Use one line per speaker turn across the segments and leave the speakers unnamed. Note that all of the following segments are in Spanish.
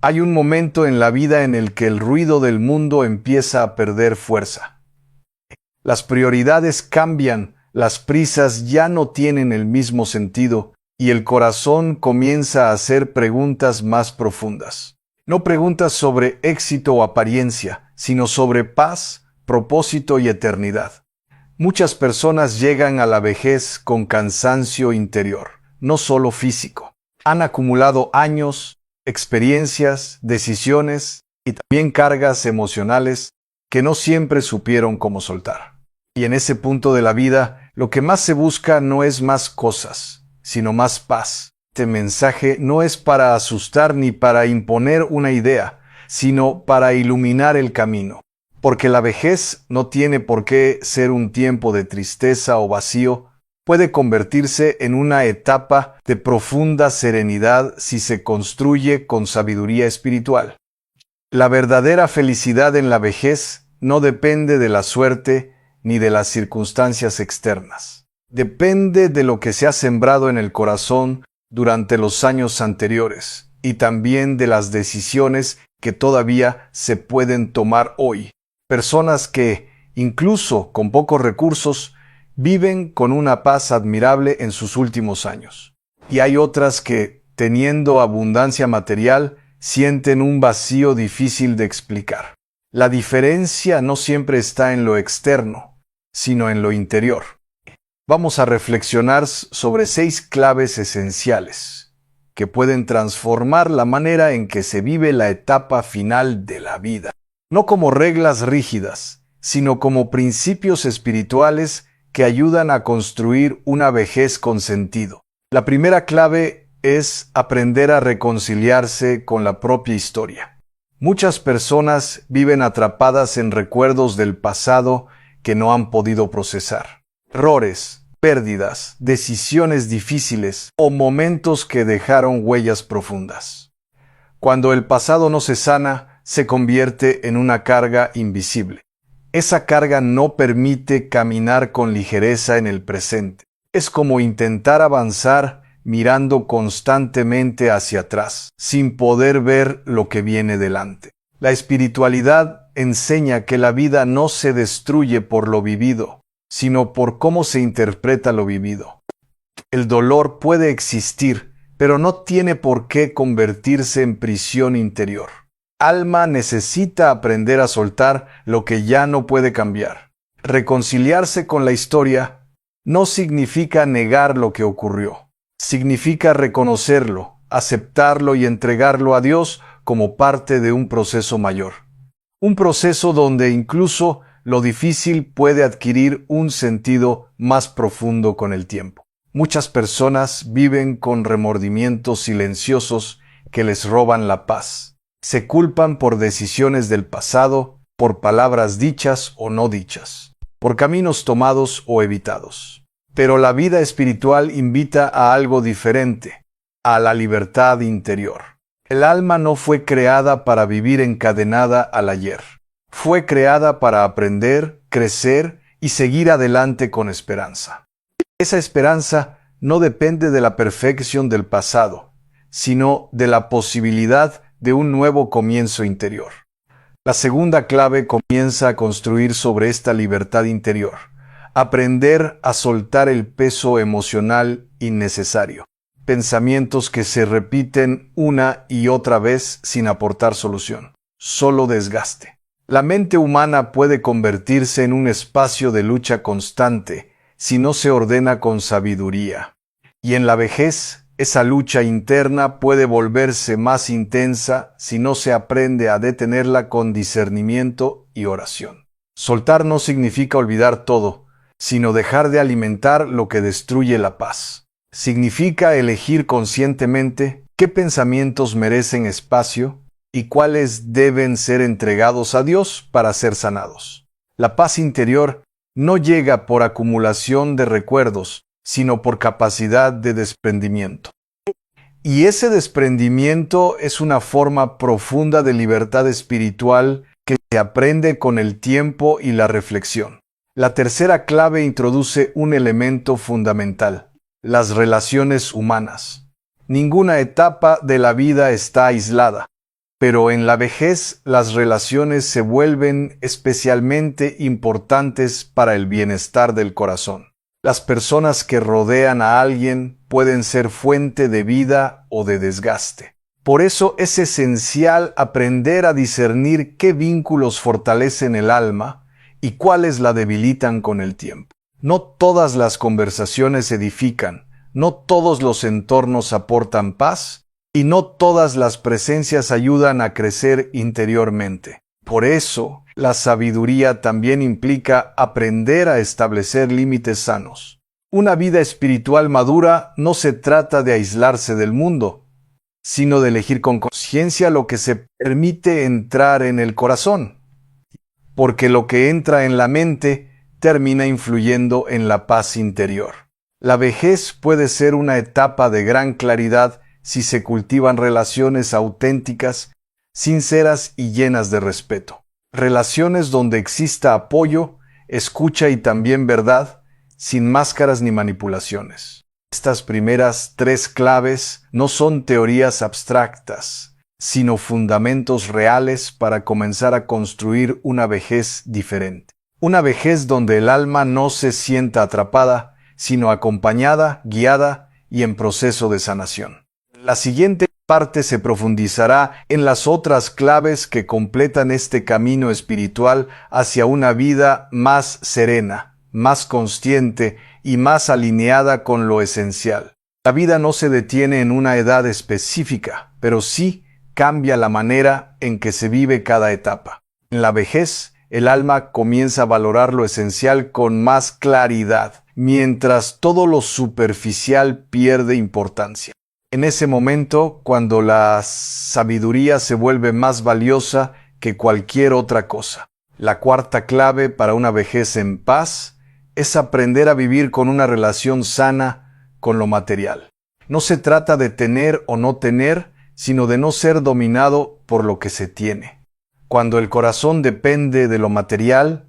Hay un momento en la vida en el que el ruido del mundo empieza a perder fuerza. Las prioridades cambian, las prisas ya no tienen el mismo sentido y el corazón comienza a hacer preguntas más profundas. No preguntas sobre éxito o apariencia, sino sobre paz, propósito y eternidad. Muchas personas llegan a la vejez con cansancio interior, no solo físico. Han acumulado años, experiencias, decisiones y también cargas emocionales que no siempre supieron cómo soltar. Y en ese punto de la vida, lo que más se busca no es más cosas, sino más paz. Este mensaje no es para asustar ni para imponer una idea, sino para iluminar el camino. Porque la vejez no tiene por qué ser un tiempo de tristeza o vacío, puede convertirse en una etapa de profunda serenidad si se construye con sabiduría espiritual. La verdadera felicidad en la vejez no depende de la suerte ni de las circunstancias externas. Depende de lo que se ha sembrado en el corazón durante los años anteriores y también de las decisiones que todavía se pueden tomar hoy. Personas que, incluso con pocos recursos, viven con una paz admirable en sus últimos años. Y hay otras que, teniendo abundancia material, sienten un vacío difícil de explicar. La diferencia no siempre está en lo externo, sino en lo interior. Vamos a reflexionar sobre 6 claves esenciales que pueden transformar la manera en que se vive la etapa final de la vida. No como reglas rígidas, sino como principios espirituales que ayudan a construir una vejez con sentido. La primera clave es aprender a reconciliarse con la propia historia. Muchas personas viven atrapadas en recuerdos del pasado que no han podido procesar. Errores, pérdidas, decisiones difíciles o momentos que dejaron huellas profundas. Cuando el pasado no se sana, se convierte en una carga invisible. Esa carga no permite caminar con ligereza en el presente. Es como intentar avanzar mirando constantemente hacia atrás, sin poder ver lo que viene delante. La espiritualidad enseña que la vida no se destruye por lo vivido, sino por cómo se interpreta lo vivido. El dolor puede existir, pero no tiene por qué convertirse en prisión interior. Alma necesita aprender a soltar lo que ya no puede cambiar. Reconciliarse con la historia no significa negar lo que ocurrió. Significa reconocerlo, aceptarlo y entregarlo a Dios como parte de un proceso mayor. Un proceso donde incluso lo difícil puede adquirir un sentido más profundo con el tiempo. Muchas personas viven con remordimientos silenciosos que les roban la paz. Se culpan por decisiones del pasado, por palabras dichas o no dichas, por caminos tomados o evitados. Pero la vida espiritual invita a algo diferente, a la libertad interior. El alma no fue creada para vivir encadenada al ayer. Fue creada para aprender, crecer y seguir adelante con esperanza. Esa esperanza no depende de la perfección del pasado, sino de la posibilidad de un nuevo comienzo interior. La segunda clave comienza a construir sobre esta libertad interior. Aprender a soltar el peso emocional innecesario. Pensamientos que se repiten una y otra vez sin aportar solución. Solo desgaste. La mente humana puede convertirse en un espacio de lucha constante si no se ordena con sabiduría. Y en la vejez, esa lucha interna puede volverse más intensa si no se aprende a detenerla con discernimiento y oración. Soltar no significa olvidar todo, sino dejar de alimentar lo que destruye la paz. Significa elegir conscientemente qué pensamientos merecen espacio y cuáles deben ser entregados a Dios para ser sanados. La paz interior no llega por acumulación de recuerdos, sino por capacidad de desprendimiento. Y ese desprendimiento es una forma profunda de libertad espiritual que se aprende con el tiempo y la reflexión. La tercera clave introduce un elemento fundamental: las relaciones humanas. Ninguna etapa de la vida está aislada. Pero en la vejez las relaciones se vuelven especialmente importantes para el bienestar del corazón. Las personas que rodean a alguien pueden ser fuente de vida o de desgaste. Por eso es esencial aprender a discernir qué vínculos fortalecen el alma y cuáles la debilitan con el tiempo. No todas las conversaciones edifican, no todos los entornos aportan paz y no todas las presencias ayudan a crecer interiormente. Por eso, la sabiduría también implica aprender a establecer límites sanos. Una vida espiritual madura no se trata de aislarse del mundo, sino de elegir con conciencia lo que se permite entrar en el corazón, porque lo que entra en la mente termina influyendo en la paz interior. La vejez puede ser una etapa de gran claridad si se cultivan relaciones auténticas, sinceras y llenas de respeto. Relaciones donde exista apoyo, escucha y también verdad, sin máscaras ni manipulaciones. Estas primeras 3 claves no son teorías abstractas, sino fundamentos reales para comenzar a construir una vejez diferente. Una vejez donde el alma no se sienta atrapada, sino acompañada, guiada y en proceso de sanación. La siguiente parte se profundizará en las otras claves que completan este camino espiritual hacia una vida más serena, más consciente y más alineada con lo esencial. La vida no se detiene en una edad específica, pero sí cambia la manera en que se vive cada etapa. En la vejez, el alma comienza a valorar lo esencial con más claridad, mientras todo lo superficial pierde importancia. En ese momento, cuando la sabiduría se vuelve más valiosa que cualquier otra cosa. La cuarta clave para una vejez en paz es aprender a vivir con una relación sana con lo material. No se trata de tener o no tener, sino de no ser dominado por lo que se tiene. Cuando el corazón depende de lo material,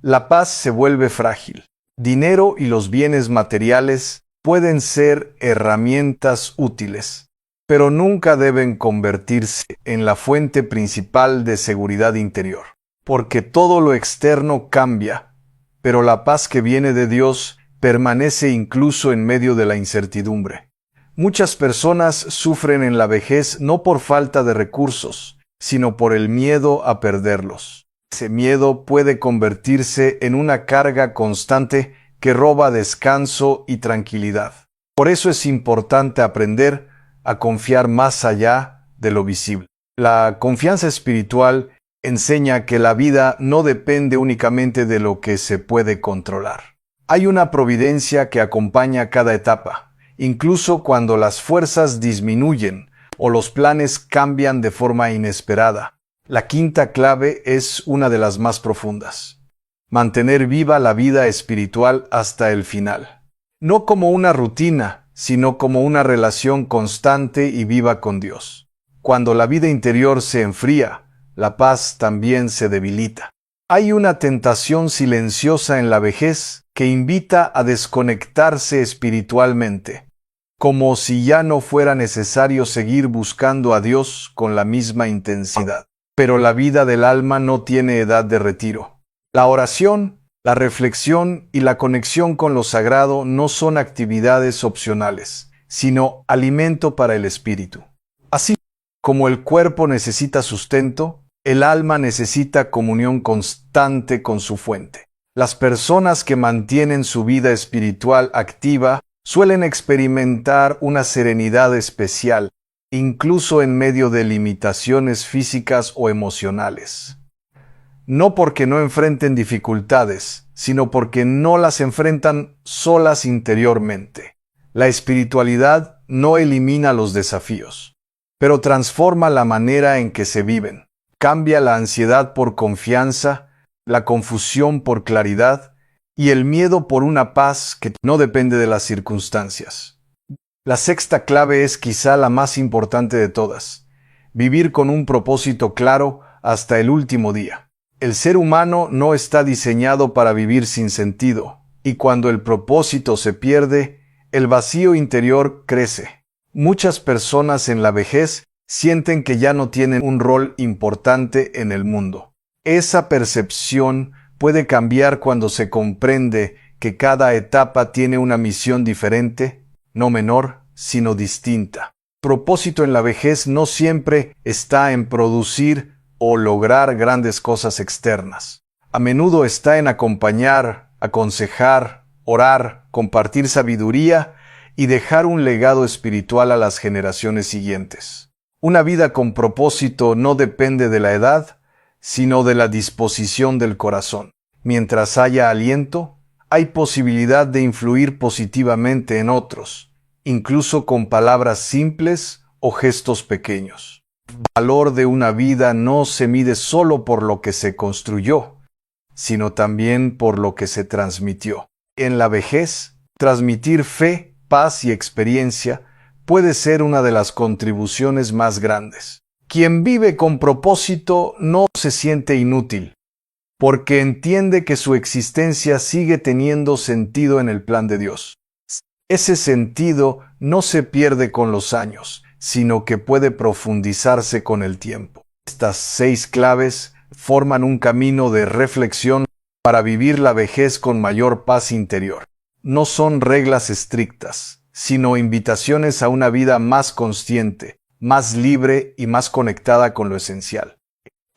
la paz se vuelve frágil. Dinero y los bienes materiales pueden ser herramientas útiles, pero nunca deben convertirse en la fuente principal de seguridad interior, porque todo lo externo cambia, pero la paz que viene de Dios permanece incluso en medio de la incertidumbre. Muchas personas sufren en la vejez no por falta de recursos, sino por el miedo a perderlos. Ese miedo puede convertirse en una carga constante que roba descanso y tranquilidad. Por eso es importante aprender a confiar más allá de lo visible. La confianza espiritual enseña que la vida no depende únicamente de lo que se puede controlar. Hay una providencia que acompaña cada etapa, incluso cuando las fuerzas disminuyen o los planes cambian de forma inesperada. La quinta clave es una de las más profundas. Mantener viva la vida espiritual hasta el final. No como una rutina, sino como una relación constante y viva con Dios. Cuando la vida interior se enfría, la paz también se debilita. Hay una tentación silenciosa en la vejez que invita a desconectarse espiritualmente, como si ya no fuera necesario seguir buscando a Dios con la misma intensidad. Pero la vida del alma no tiene edad de retiro. La oración, la reflexión y la conexión con lo sagrado no son actividades opcionales, sino alimento para el espíritu. Así como el cuerpo necesita sustento, el alma necesita comunión constante con su fuente. Las personas que mantienen su vida espiritual activa suelen experimentar una serenidad especial, incluso en medio de limitaciones físicas o emocionales. No porque no enfrenten dificultades, sino porque no las enfrentan solas interiormente. La espiritualidad no elimina los desafíos, pero transforma la manera en que se viven. Cambia la ansiedad por confianza, la confusión por claridad y el miedo por una paz que no depende de las circunstancias. La sexta clave es quizá la más importante de todas: vivir con un propósito claro hasta el último día. El ser humano no está diseñado para vivir sin sentido, y cuando el propósito se pierde, el vacío interior crece. Muchas personas en la vejez sienten que ya no tienen un rol importante en el mundo. Esa percepción puede cambiar cuando se comprende que cada etapa tiene una misión diferente, no menor, sino distinta. El propósito en la vejez no siempre está en producir o lograr grandes cosas externas. A menudo está en acompañar, aconsejar, orar, compartir sabiduría y dejar un legado espiritual a las generaciones siguientes. Una vida con propósito no depende de la edad, sino de la disposición del corazón. Mientras haya aliento, hay posibilidad de influir positivamente en otros, incluso con palabras simples o gestos pequeños. El valor de una vida no se mide solo por lo que se construyó, sino también por lo que se transmitió. En la vejez, transmitir fe, paz y experiencia puede ser una de las contribuciones más grandes. Quien vive con propósito no se siente inútil, porque entiende que su existencia sigue teniendo sentido en el plan de Dios. Ese sentido no se pierde con los años, sino que puede profundizarse con el tiempo. Estas 6 claves forman un camino de reflexión para vivir la vejez con mayor paz interior. No son reglas estrictas, sino invitaciones a una vida más consciente, más libre y más conectada con lo esencial.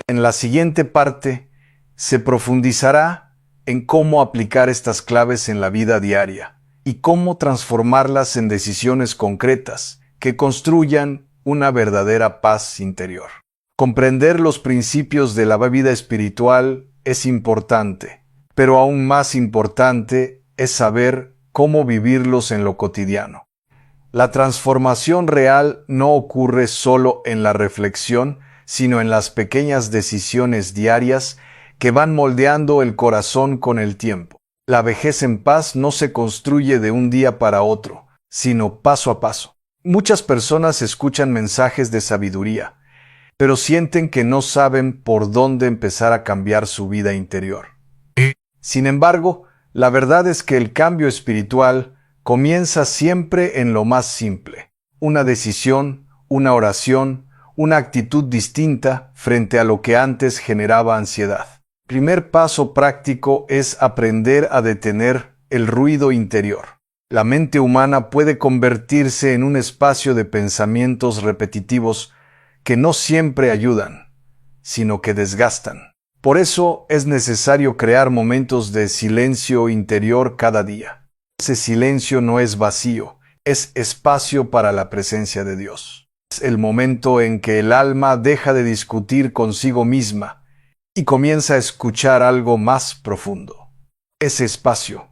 En la siguiente parte, se profundizará en cómo aplicar estas claves en la vida diaria y cómo transformarlas en decisiones concretas que construyan una verdadera paz interior. Comprender los principios de la vida espiritual es importante, pero aún más importante es saber cómo vivirlos en lo cotidiano. La transformación real no ocurre solo en la reflexión, sino en las pequeñas decisiones diarias que van moldeando el corazón con el tiempo. La vejez en paz no se construye de un día para otro, sino paso a paso. Muchas personas escuchan mensajes de sabiduría, pero sienten que no saben por dónde empezar a cambiar su vida interior. Sin embargo, la verdad es que el cambio espiritual comienza siempre en lo más simple: una decisión, una oración, una actitud distinta frente a lo que antes generaba ansiedad. El primer paso práctico es aprender a detener el ruido interior. La mente humana puede convertirse en un espacio de pensamientos repetitivos que no siempre ayudan, sino que desgastan. Por eso es necesario crear momentos de silencio interior cada día. Ese silencio no es vacío, es espacio para la presencia de Dios. Es el momento en que el alma deja de discutir consigo misma y comienza a escuchar algo más profundo. Ese espacio,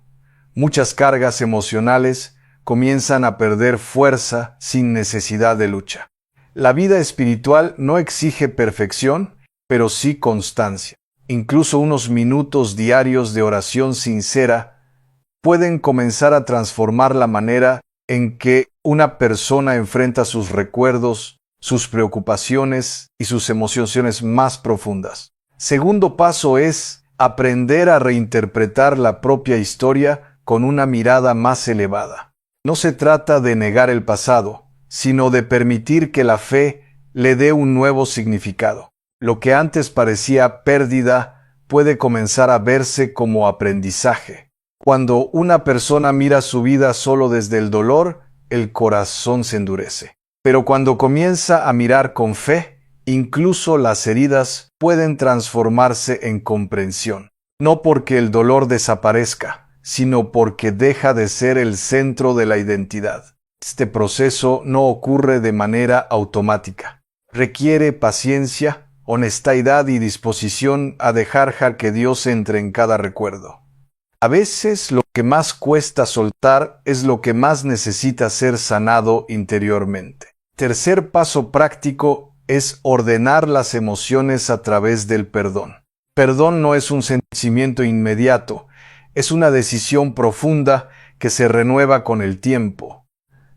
muchas cargas emocionales comienzan a perder fuerza sin necesidad de lucha. La vida espiritual no exige perfección, pero sí constancia. Incluso unos minutos diarios de oración sincera pueden comenzar a transformar la manera en que una persona enfrenta sus recuerdos, sus preocupaciones y sus emociones más profundas. Segundo paso es aprender a reinterpretar la propia historia con una mirada más elevada. No se trata de negar el pasado, sino de permitir que la fe le dé un nuevo significado. Lo que antes parecía pérdida puede comenzar a verse como aprendizaje. Cuando una persona mira su vida solo desde el dolor, el corazón se endurece. Pero cuando comienza a mirar con fe, incluso las heridas pueden transformarse en comprensión. No porque el dolor desaparezca, sino porque deja de ser el centro de la identidad. Este proceso no ocurre de manera automática. Requiere paciencia, honestidad y disposición a dejar que Dios entre en cada recuerdo. A veces lo que más cuesta soltar es lo que más necesita ser sanado interiormente. Tercer paso práctico es ordenar las emociones a través del perdón. Perdón no es un sentimiento inmediato, es una decisión profunda que se renueva con el tiempo.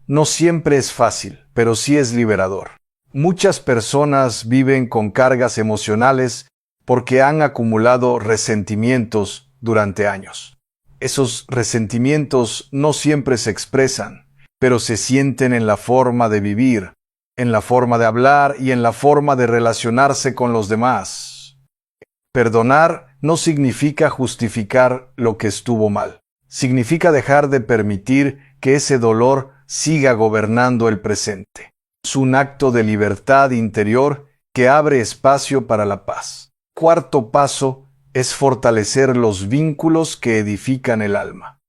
No siempre es fácil, pero sí es liberador. Muchas personas viven con cargas emocionales porque han acumulado resentimientos durante años. Esos resentimientos no siempre se expresan, pero se sienten en la forma de vivir, en la forma de hablar y en la forma de relacionarse con los demás. Perdonar no significa justificar lo que estuvo mal. Significa dejar de permitir que ese dolor siga gobernando el presente. Es un acto de libertad interior que abre espacio para la paz. Cuarto paso es fortalecer los vínculos que edifican el alma.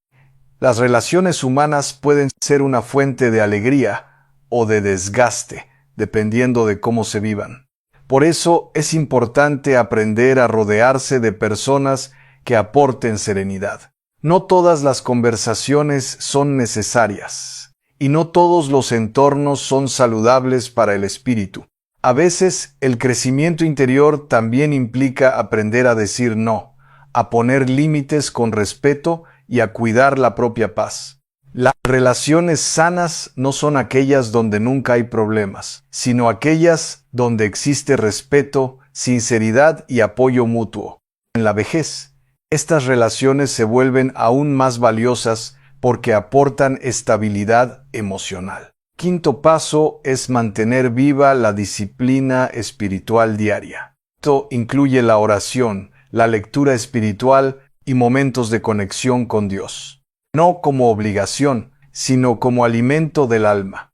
Las relaciones humanas pueden ser una fuente de alegría o de desgaste, dependiendo de cómo se vivan. Por eso es importante aprender a rodearse de personas que aporten serenidad. No todas las conversaciones son necesarias, y no todos los entornos son saludables para el espíritu. A veces, el crecimiento interior también implica aprender a decir no, a poner límites con respeto y a cuidar la propia paz. Las relaciones sanas no son aquellas donde nunca hay problemas, sino aquellas donde existe respeto, sinceridad y apoyo mutuo. En la vejez, estas relaciones se vuelven aún más valiosas porque aportan estabilidad emocional. Quinto paso es mantener viva la disciplina espiritual diaria. Esto incluye la oración, la lectura espiritual y momentos de conexión con Dios. No como obligación, sino como alimento del alma.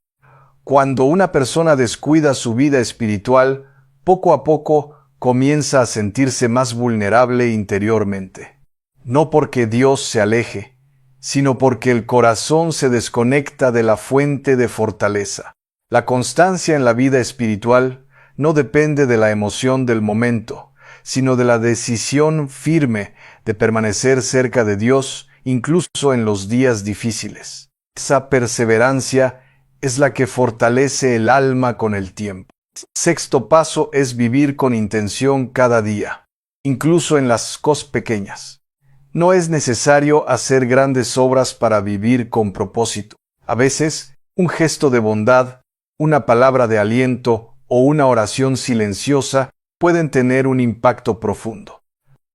Cuando una persona descuida su vida espiritual, poco a poco comienza a sentirse más vulnerable interiormente. No porque Dios se aleje, sino porque el corazón se desconecta de la fuente de fortaleza. La constancia en la vida espiritual no depende de la emoción del momento, sino de la decisión firme de permanecer cerca de Dios, incluso en los días difíciles. Esa perseverancia es la que fortalece el alma con el tiempo. Sexto paso es vivir con intención cada día, incluso en las cosas pequeñas. No es necesario hacer grandes obras para vivir con propósito. A veces, un gesto de bondad, una palabra de aliento o una oración silenciosa pueden tener un impacto profundo.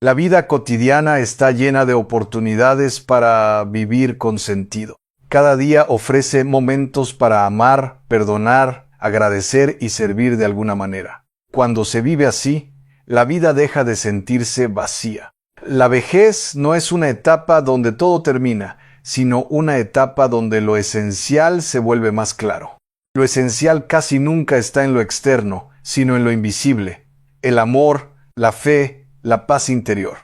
La vida cotidiana está llena de oportunidades para vivir con sentido. Cada día ofrece momentos para amar, perdonar, agradecer y servir de alguna manera. Cuando se vive así, la vida deja de sentirse vacía. La vejez no es una etapa donde todo termina, sino una etapa donde lo esencial se vuelve más claro. Lo esencial casi nunca está en lo externo, sino en lo invisible, el amor, la fe, la paz interior.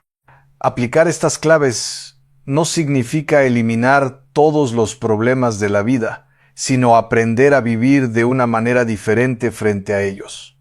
Aplicar estas claves no significa eliminar todos los problemas de la vida, sino aprender a vivir de una manera diferente frente a ellos.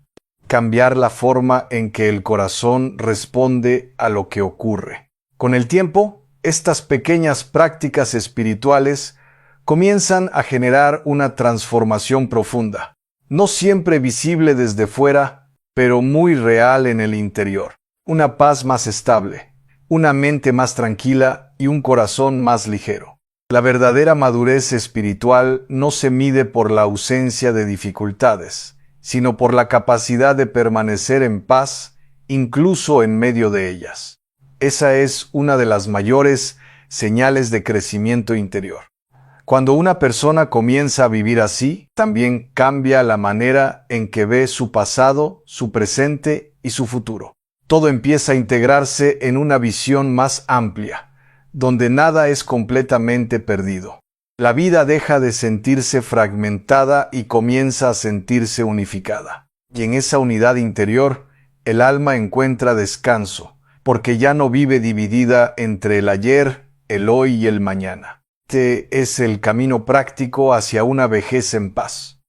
Cambiar la forma en que el corazón responde a lo que ocurre. Con el tiempo, estas pequeñas prácticas espirituales comienzan a generar una transformación profunda, no siempre visible desde fuera, pero muy real en el interior. Una paz más estable, una mente más tranquila y un corazón más ligero. La verdadera madurez espiritual no se mide por la ausencia de dificultades, sino por la capacidad de permanecer en paz, incluso en medio de ellas. Esa es una de las mayores señales de crecimiento interior. Cuando una persona comienza a vivir así, también cambia la manera en que ve su pasado, su presente y su futuro. Todo empieza a integrarse en una visión más amplia, donde nada es completamente perdido. La vida deja de sentirse fragmentada y comienza a sentirse unificada. Y en esa unidad interior, el alma encuentra descanso, porque ya no vive dividida entre el ayer, el hoy y el mañana. Este es el camino práctico hacia una vejez en paz.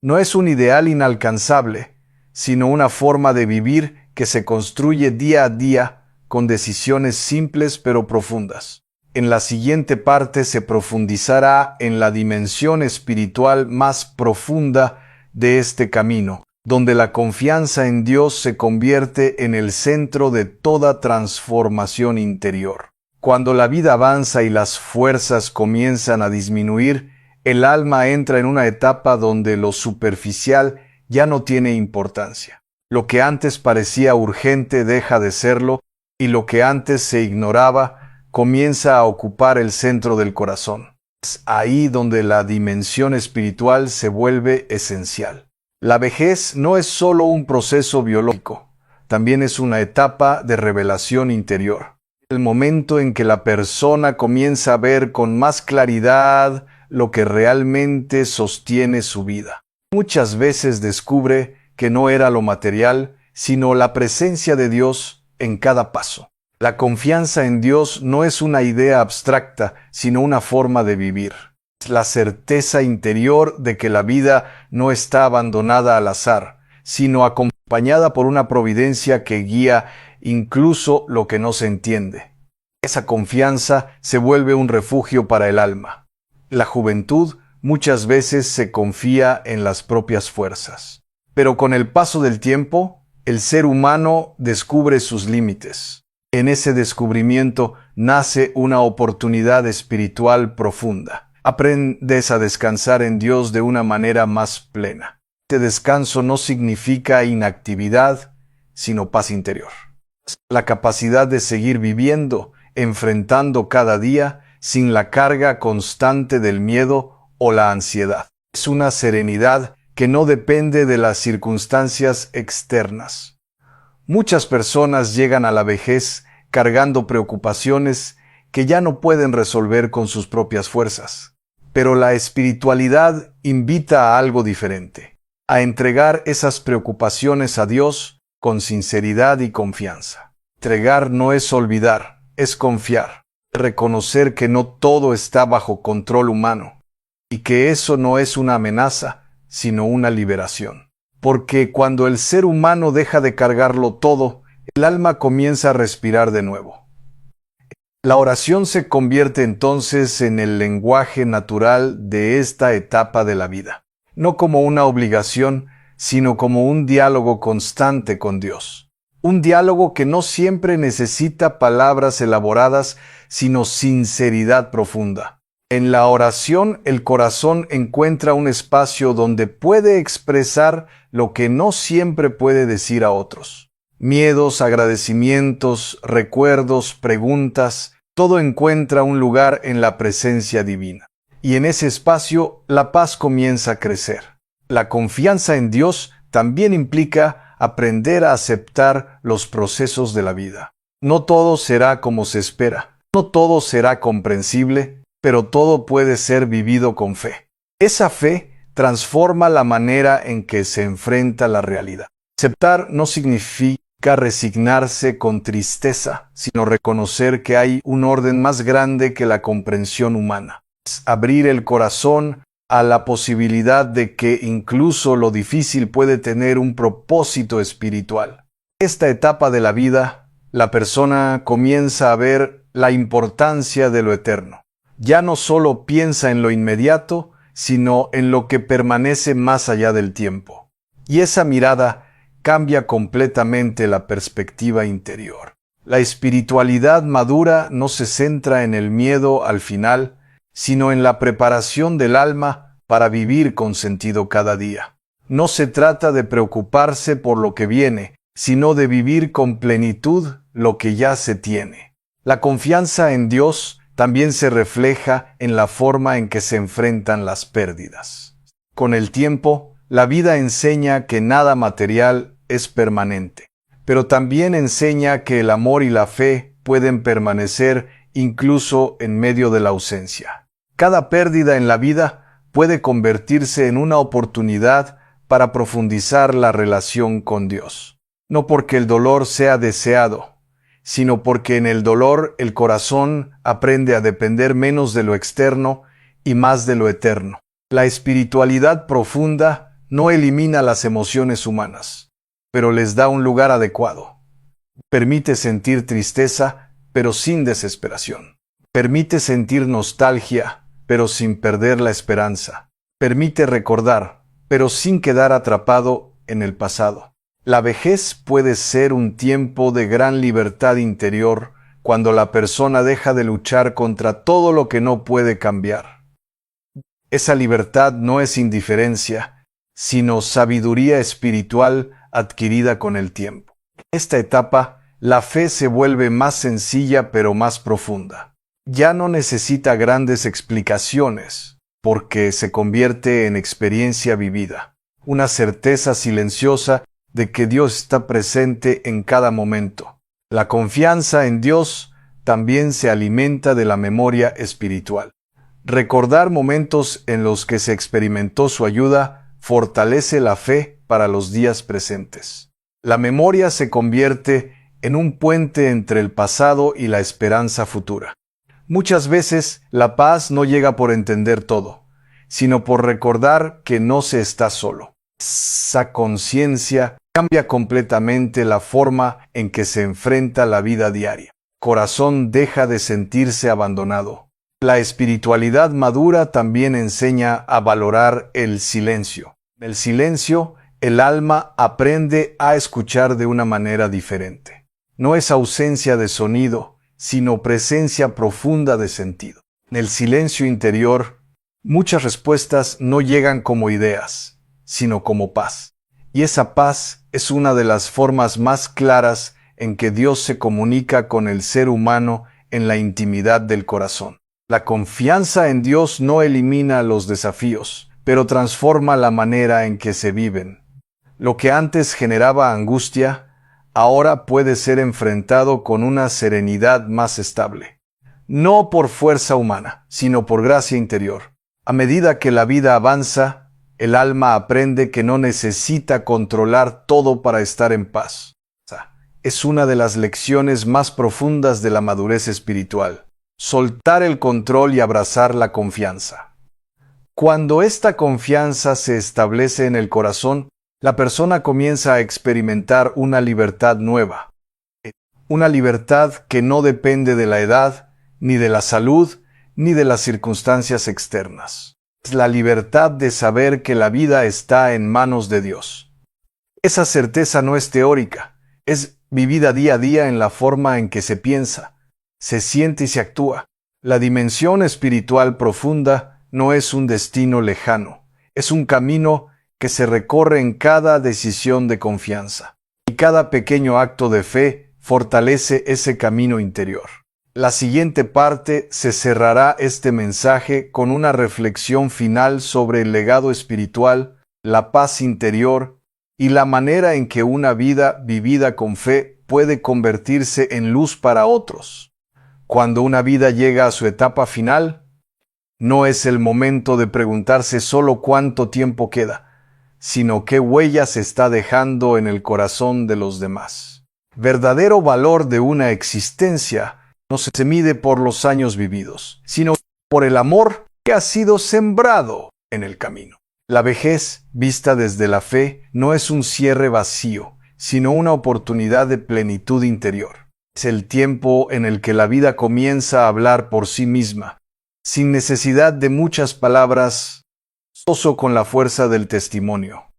No es un ideal inalcanzable, sino una forma de vivir que se construye día a día con decisiones simples pero profundas. En la siguiente parte se profundizará en la dimensión espiritual más profunda de este camino, donde la confianza en Dios se convierte en el centro de toda transformación interior. Cuando la vida avanza y las fuerzas comienzan a disminuir, el alma entra en una etapa donde lo superficial ya no tiene importancia. Lo que antes parecía urgente deja de serlo, y lo que antes se ignoraba comienza a ocupar el centro del corazón. Es ahí donde la dimensión espiritual se vuelve esencial. La vejez no es solo un proceso biológico, también es una etapa de revelación interior. El momento en que la persona comienza a ver con más claridad lo que realmente sostiene su vida. Muchas veces descubre que no era lo material, sino la presencia de Dios en cada paso. La confianza en Dios no es una idea abstracta, sino una forma de vivir. Es la certeza interior de que la vida no está abandonada al azar, sino acompañada por una providencia que guía incluso lo que no se entiende. Esa confianza se vuelve un refugio para el alma. La juventud muchas veces se confía en las propias fuerzas. Pero con el paso del tiempo, el ser humano descubre sus límites. En ese descubrimiento nace una oportunidad espiritual profunda. Aprendes a descansar en Dios de una manera más plena. Este descanso no significa inactividad, sino paz interior. La capacidad de seguir viviendo, enfrentando cada día, sin la carga constante del miedo o la ansiedad. Es una serenidad que no depende de las circunstancias externas. Muchas personas llegan a la vejez cargando preocupaciones que ya no pueden resolver con sus propias fuerzas. Pero la espiritualidad invita a algo diferente, a entregar esas preocupaciones a Dios con sinceridad y confianza. Entregar no es olvidar, es confiar, reconocer que no todo está bajo control humano y que eso no es una amenaza, sino una liberación. Porque cuando el ser humano deja de cargarlo todo, el alma comienza a respirar de nuevo. La oración se convierte entonces en el lenguaje natural de esta etapa de la vida, no como una obligación, sino como un diálogo constante con Dios. Un diálogo que no siempre necesita palabras elaboradas, sino sinceridad profunda. En la oración, el corazón encuentra un espacio donde puede expresar lo que no siempre puede decir a otros. Miedos, agradecimientos, recuerdos, preguntas, todo encuentra un lugar en la presencia divina. Y en ese espacio, la paz comienza a crecer. La confianza en Dios también implica aprender a aceptar los procesos de la vida. No todo será como se espera, no todo será comprensible, pero todo puede ser vivido con fe. Esa fe transforma la manera en que se enfrenta la realidad. Aceptar no significa resignarse con tristeza, sino reconocer que hay un orden más grande que la comprensión humana. Es abrir el corazón a la posibilidad de que incluso lo difícil puede tener un propósito espiritual. En esta etapa de la vida, la persona comienza a ver la importancia de lo eterno. Ya no solo piensa en lo inmediato, sino en lo que permanece más allá del tiempo. Y esa mirada cambia completamente la perspectiva interior. La espiritualidad madura no se centra en el miedo al final, sino en la preparación del alma para vivir con sentido cada día. No se trata de preocuparse por lo que viene, sino de vivir con plenitud lo que ya se tiene. La confianza en Dios también se refleja en la forma en que se enfrentan las pérdidas. Con el tiempo, la vida enseña que nada material es permanente, pero también enseña que el amor y la fe pueden permanecer incluso en medio de la ausencia. Cada pérdida en la vida puede convertirse en una oportunidad para profundizar la relación con Dios. No porque el dolor sea deseado, sino porque en el dolor el corazón aprende a depender menos de lo externo y más de lo eterno. La espiritualidad profunda no elimina las emociones humanas, pero les da un lugar adecuado. Permite sentir tristeza, pero sin desesperación. Permite sentir nostalgia, pero sin perder la esperanza. Permite recordar, pero sin quedar atrapado en el pasado. La vejez puede ser un tiempo de gran libertad interior cuando la persona deja de luchar contra todo lo que no puede cambiar. Esa libertad no es indiferencia, sino sabiduría espiritual adquirida con el tiempo. En esta etapa, la fe se vuelve más sencilla pero más profunda. Ya no necesita grandes explicaciones, porque se convierte en experiencia vivida. una certeza silenciosa de que Dios está presente en cada momento. La confianza en Dios también se alimenta de la memoria espiritual. Recordar momentos en los que se experimentó su ayuda fortalece la fe para los días presentes. La memoria se convierte en un puente entre el pasado y la esperanza futura. Muchas veces la paz no llega por entender todo, sino por recordar que no se está solo. Esa conciencia cambia completamente la forma en que se enfrenta la vida diaria. Corazón deja de sentirse abandonado. La espiritualidad madura también enseña a valorar el silencio. En el silencio, el alma aprende a escuchar de una manera diferente. No es ausencia de sonido, sino presencia profunda de sentido. En el silencio interior, muchas respuestas no llegan como ideas, sino como paz. Y esa paz es una de las formas más claras en que Dios se comunica con el ser humano en la intimidad del corazón. La confianza en Dios no elimina los desafíos, pero transforma la manera en que se viven. Lo que antes generaba angustia, ahora puede ser enfrentado con una serenidad más estable. No por fuerza humana, sino por gracia interior. A medida que la vida avanza, el alma aprende que no necesita controlar todo para estar en paz. Es una de las lecciones más profundas de la madurez espiritual. Soltar el control y abrazar la confianza. Cuando esta confianza se establece en el corazón, la persona comienza a experimentar una libertad nueva. Una libertad que no depende de la edad, ni de la salud, ni de las circunstancias externas. Es la libertad de saber que la vida está en manos de Dios. Esa certeza no es teórica, es vivida día a día en la forma en que se piensa, se siente y se actúa. La dimensión espiritual profunda no es un destino lejano, es un camino que se recorre en cada decisión de confianza. Y cada pequeño acto de fe fortalece ese camino interior. La siguiente parte se cerrará este mensaje con una reflexión final sobre el legado espiritual, la paz interior y la manera en que una vida vivida con fe puede convertirse en luz para otros. Cuando una vida llega a su etapa final, no es el momento de preguntarse solo cuánto tiempo queda, sino qué huella se está dejando en el corazón de los demás. Verdadero valor de una existencia no se mide por los años vividos, sino por el amor que ha sido sembrado en el camino. La vejez, vista desde la fe, no es un cierre vacío, sino una oportunidad de plenitud interior. Es el tiempo en el que la vida comienza a hablar por sí misma, sin necesidad de muchas palabras, solo con la fuerza del testimonio.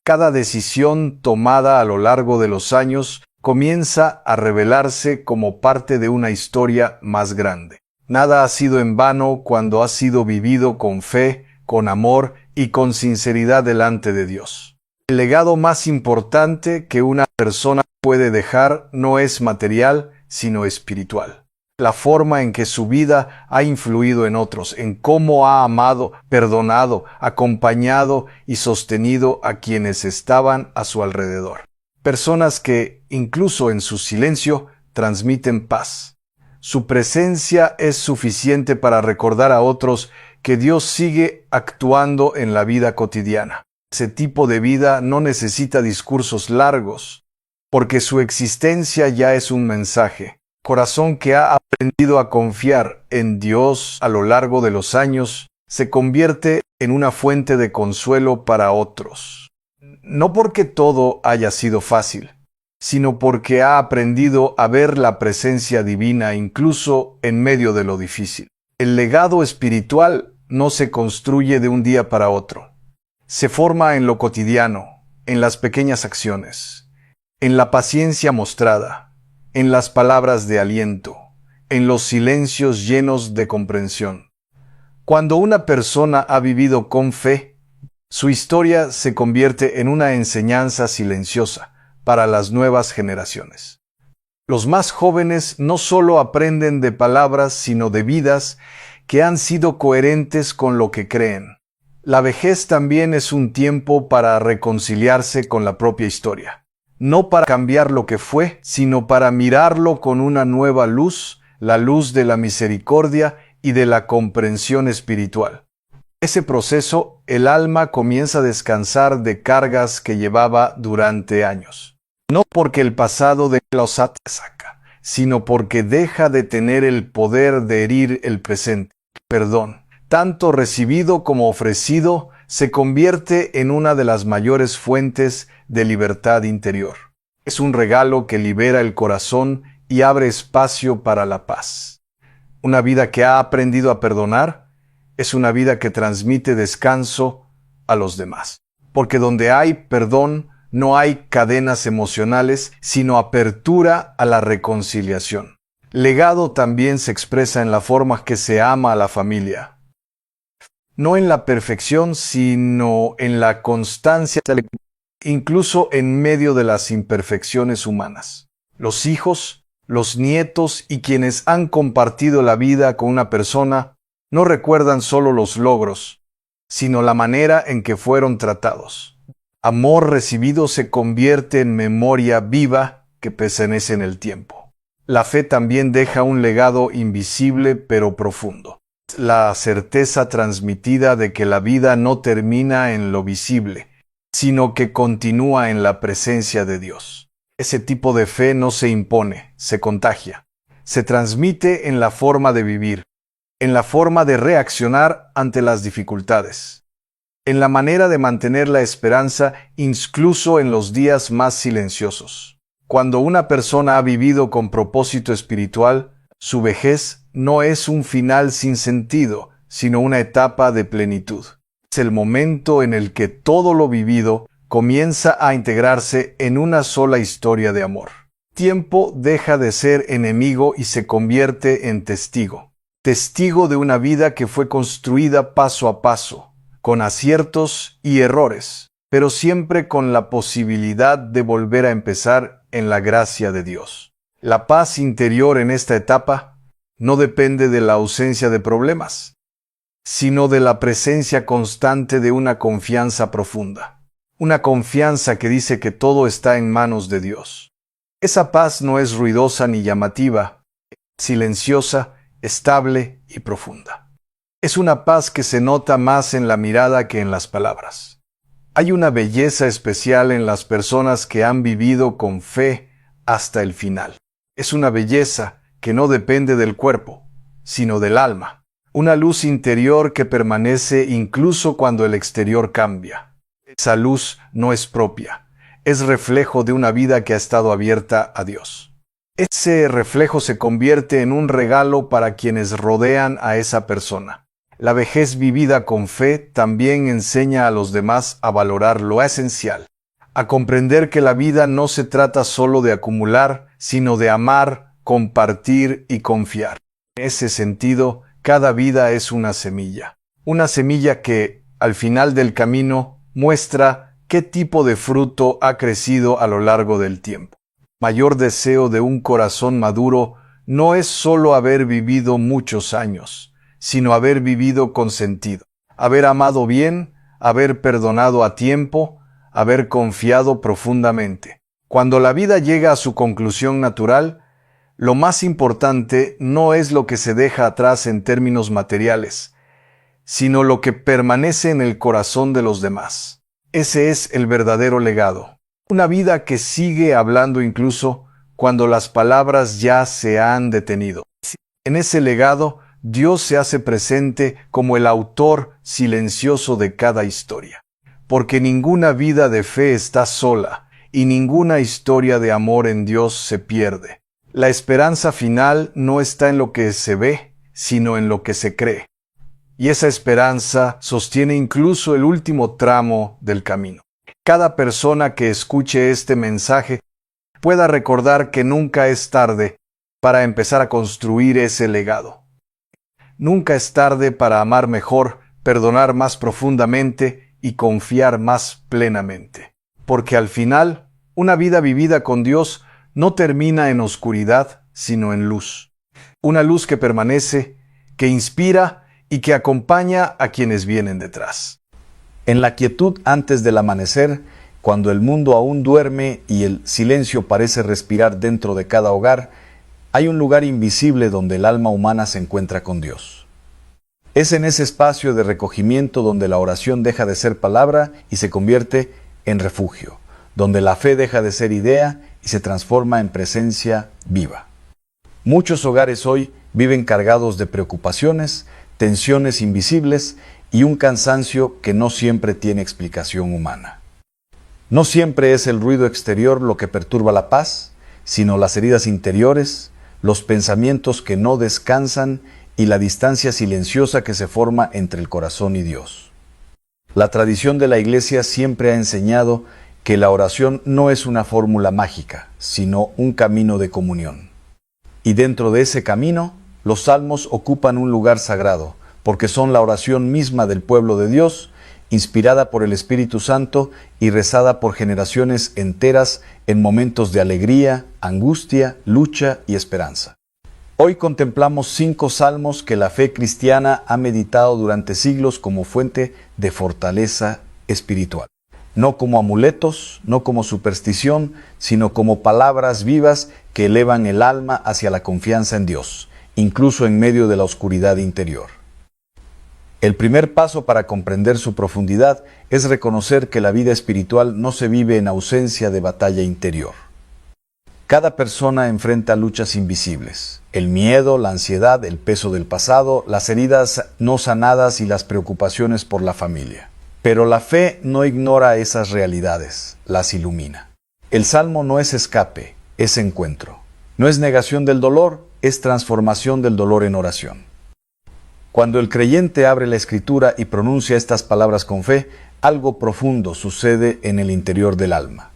Cada decisión tomada a lo largo de los años comienza a revelarse como parte de una historia más grande. Nada ha sido en vano cuando ha sido vivido con fe, con amor y con sinceridad delante de Dios. El legado más importante que una persona puede dejar no es material, sino espiritual. La forma en que su vida ha influido en otros, en cómo ha amado, perdonado, acompañado y sostenido a quienes estaban a su alrededor. Personas que, incluso en su silencio, transmiten paz. Su presencia es suficiente para recordar a otros que Dios sigue actuando en la vida cotidiana. Ese tipo de vida no necesita discursos largos, porque su existencia ya es un mensaje. Corazón que ha aprendido a confiar en Dios a lo largo de los años, se convierte en una fuente de consuelo para otros. No porque todo haya sido fácil, sino porque ha aprendido a ver la presencia divina incluso en medio de lo difícil. El legado espiritual no se construye de un día para otro. Se forma en lo cotidiano, en las pequeñas acciones, en la paciencia mostrada, en las palabras de aliento, en los silencios llenos de comprensión. Cuando una persona ha vivido con fe, su historia se convierte en una enseñanza silenciosa para las nuevas generaciones. Los más jóvenes no solo aprenden de palabras, sino de vidas que han sido coherentes con lo que creen. La vejez también es un tiempo para reconciliarse con la propia historia. No para cambiar lo que fue, sino para mirarlo con una nueva luz, la luz de la misericordia y de la comprensión espiritual. Ese proceso, el alma comienza a descansar de cargas que llevaba durante años. No porque el pasado de los saca, sino porque deja de tener el poder de herir el presente. Perdón, tanto recibido como ofrecido, se convierte en una de las mayores fuentes de libertad interior. Es un regalo que libera el corazón y abre espacio para la paz. Una vida que ha aprendido a perdonar es una vida que transmite descanso a los demás. Porque donde hay perdón, no hay cadenas emocionales, sino apertura a la reconciliación. Legado también se expresa en la forma que se ama a la familia. No en la perfección, sino en la constancia, incluso en medio de las imperfecciones humanas. Los hijos, los nietos y quienes han compartido la vida con una persona no recuerdan solo los logros, sino la manera en que fueron tratados. Amor recibido se convierte en memoria viva que permanece en el tiempo. La fe también deja un legado invisible pero profundo. La certeza transmitida de que la vida no termina en lo visible, sino que continúa en la presencia de Dios. Ese tipo de fe no se impone, se contagia. Se transmite en la forma de vivir, en la forma de reaccionar ante las dificultades, en la manera de mantener la esperanza incluso en los días más silenciosos. Cuando una persona ha vivido con propósito espiritual, su vejez no es un final sin sentido, sino una etapa de plenitud. Es el momento en el que todo lo vivido comienza a integrarse en una sola historia de amor. Tiempo deja de ser enemigo y se convierte en testigo. Testigo de una vida que fue construida paso a paso, con aciertos y errores, pero siempre con la posibilidad de volver a empezar en la gracia de Dios. La paz interior en esta etapa no depende de la ausencia de problemas, sino de la presencia constante de una confianza profunda. Una confianza que dice que todo está en manos de Dios. Esa paz no es ruidosa ni llamativa, silenciosa, estable y profunda. Es una paz que se nota más en la mirada que en las palabras. Hay una belleza especial en las personas que han vivido con fe hasta el final. Es una belleza que no depende del cuerpo, sino del alma. Una luz interior que permanece incluso cuando el exterior cambia. Esa luz no es propia, es reflejo de una vida que ha estado abierta a Dios. Ese reflejo se convierte en un regalo para quienes rodean a esa persona. La vejez vivida con fe también enseña a los demás a valorar lo esencial, a comprender que la vida no se trata solo de acumular, sino de amar, compartir y confiar. En ese sentido, cada vida es una semilla que, al final del camino, muestra qué tipo de fruto ha crecido a lo largo del tiempo. Mayor deseo de un corazón maduro no es solo haber vivido muchos años, sino haber vivido con sentido, haber amado bien, haber perdonado a tiempo, haber confiado profundamente. Cuando la vida llega a su conclusión natural, lo más importante no es lo que se deja atrás en términos materiales, sino lo que permanece en el corazón de los demás. Ese es el verdadero legado. Una vida que sigue hablando incluso cuando las palabras ya se han detenido. En ese legado, Dios se hace presente como el autor silencioso de cada historia. Porque ninguna vida de fe está sola y ninguna historia de amor en Dios se pierde. La esperanza final no está en lo que se ve, sino en lo que se cree. Y esa esperanza sostiene incluso el último tramo del camino. Cada persona que escuche este mensaje pueda recordar que nunca es tarde para empezar a construir ese legado. Nunca es tarde para amar mejor, perdonar más profundamente y confiar más plenamente. Porque al final, una vida vivida con Dios no termina en oscuridad, sino en luz. Una luz que permanece, que inspira y que acompaña a quienes vienen detrás. En la quietud antes del amanecer, cuando el mundo aún duerme y el silencio parece respirar dentro de cada hogar, hay un lugar invisible donde el alma humana se encuentra con Dios. Es en ese espacio de recogimiento donde la oración deja de ser palabra y se convierte en refugio, donde la fe deja de ser idea y se transforma en presencia viva. Muchos hogares hoy viven cargados de preocupaciones, tensiones invisibles y un cansancio que no siempre tiene explicación humana. No siempre es el ruido exterior lo que perturba la paz, sino las heridas interiores, los pensamientos que no descansan y la distancia silenciosa que se forma entre el corazón y Dios. La tradición de la Iglesia siempre ha enseñado que la oración no es una fórmula mágica, sino un camino de comunión. Y dentro de ese camino, los salmos ocupan un lugar sagrado, porque son la oración misma del pueblo de Dios, inspirada por el Espíritu Santo y rezada por generaciones enteras en momentos de alegría, angustia, lucha y esperanza. Hoy contemplamos 5 salmos que la fe cristiana ha meditado durante siglos como fuente de fortaleza espiritual. No como amuletos, no como superstición, sino como palabras vivas que elevan el alma hacia la confianza en Dios, incluso en medio de la oscuridad interior. El primer paso para comprender su profundidad es reconocer que la vida espiritual no se vive en ausencia de batalla interior. Cada persona enfrenta luchas invisibles: el miedo, la ansiedad, el peso del pasado, las heridas no sanadas y las preocupaciones por la familia. Pero la fe no ignora esas realidades, las ilumina. El salmo no es escape, es encuentro. No es negación del dolor, es transformación del dolor en oración. Cuando el creyente abre la Escritura y pronuncia estas palabras con fe, algo profundo sucede en el interior del alma.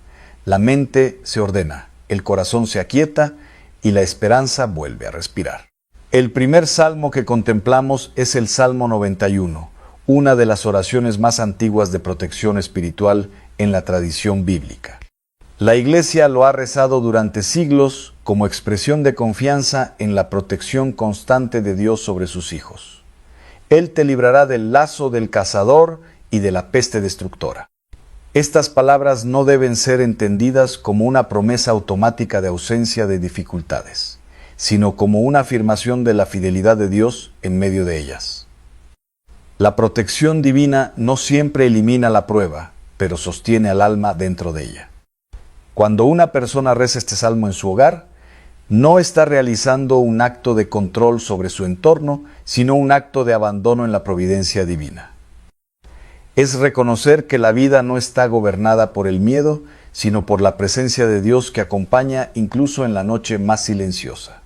La mente se ordena, el corazón se aquieta y la esperanza vuelve a respirar. El primer salmo que contemplamos es el Salmo 91, una de las oraciones más antiguas de protección espiritual en la tradición bíblica. La Iglesia lo ha rezado durante siglos como expresión de confianza en la protección constante de Dios sobre sus hijos. Él te librará del lazo del cazador y de la peste destructora. Estas palabras no deben ser entendidas como una promesa automática de ausencia de dificultades, sino como una afirmación de la fidelidad de Dios en medio de ellas. La protección divina no siempre elimina la prueba, pero sostiene al alma dentro de ella. Cuando una persona reza este salmo en su hogar, no está realizando un acto de control sobre su entorno, sino un acto de abandono en la providencia divina. Es reconocer que la vida no está gobernada por el miedo, sino por la presencia de Dios que acompaña incluso en la noche más silenciosa.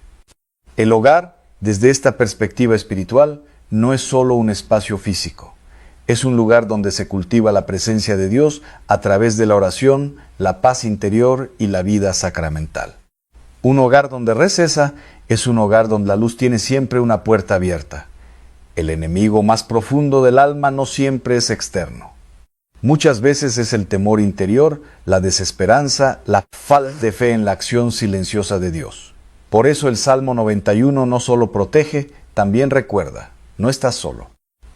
El hogar, desde esta perspectiva espiritual, no es solo un espacio físico. Es un lugar donde se cultiva la presencia de Dios a través de la oración, la paz interior y la vida sacramental. Un hogar donde recesa es un hogar donde la luz tiene siempre una puerta abierta. El enemigo más profundo del alma no siempre es externo. Muchas veces es el temor interior, la desesperanza, la falta de fe en la acción silenciosa de Dios. Por eso el Salmo 91 no solo protege, también recuerda: no estás solo.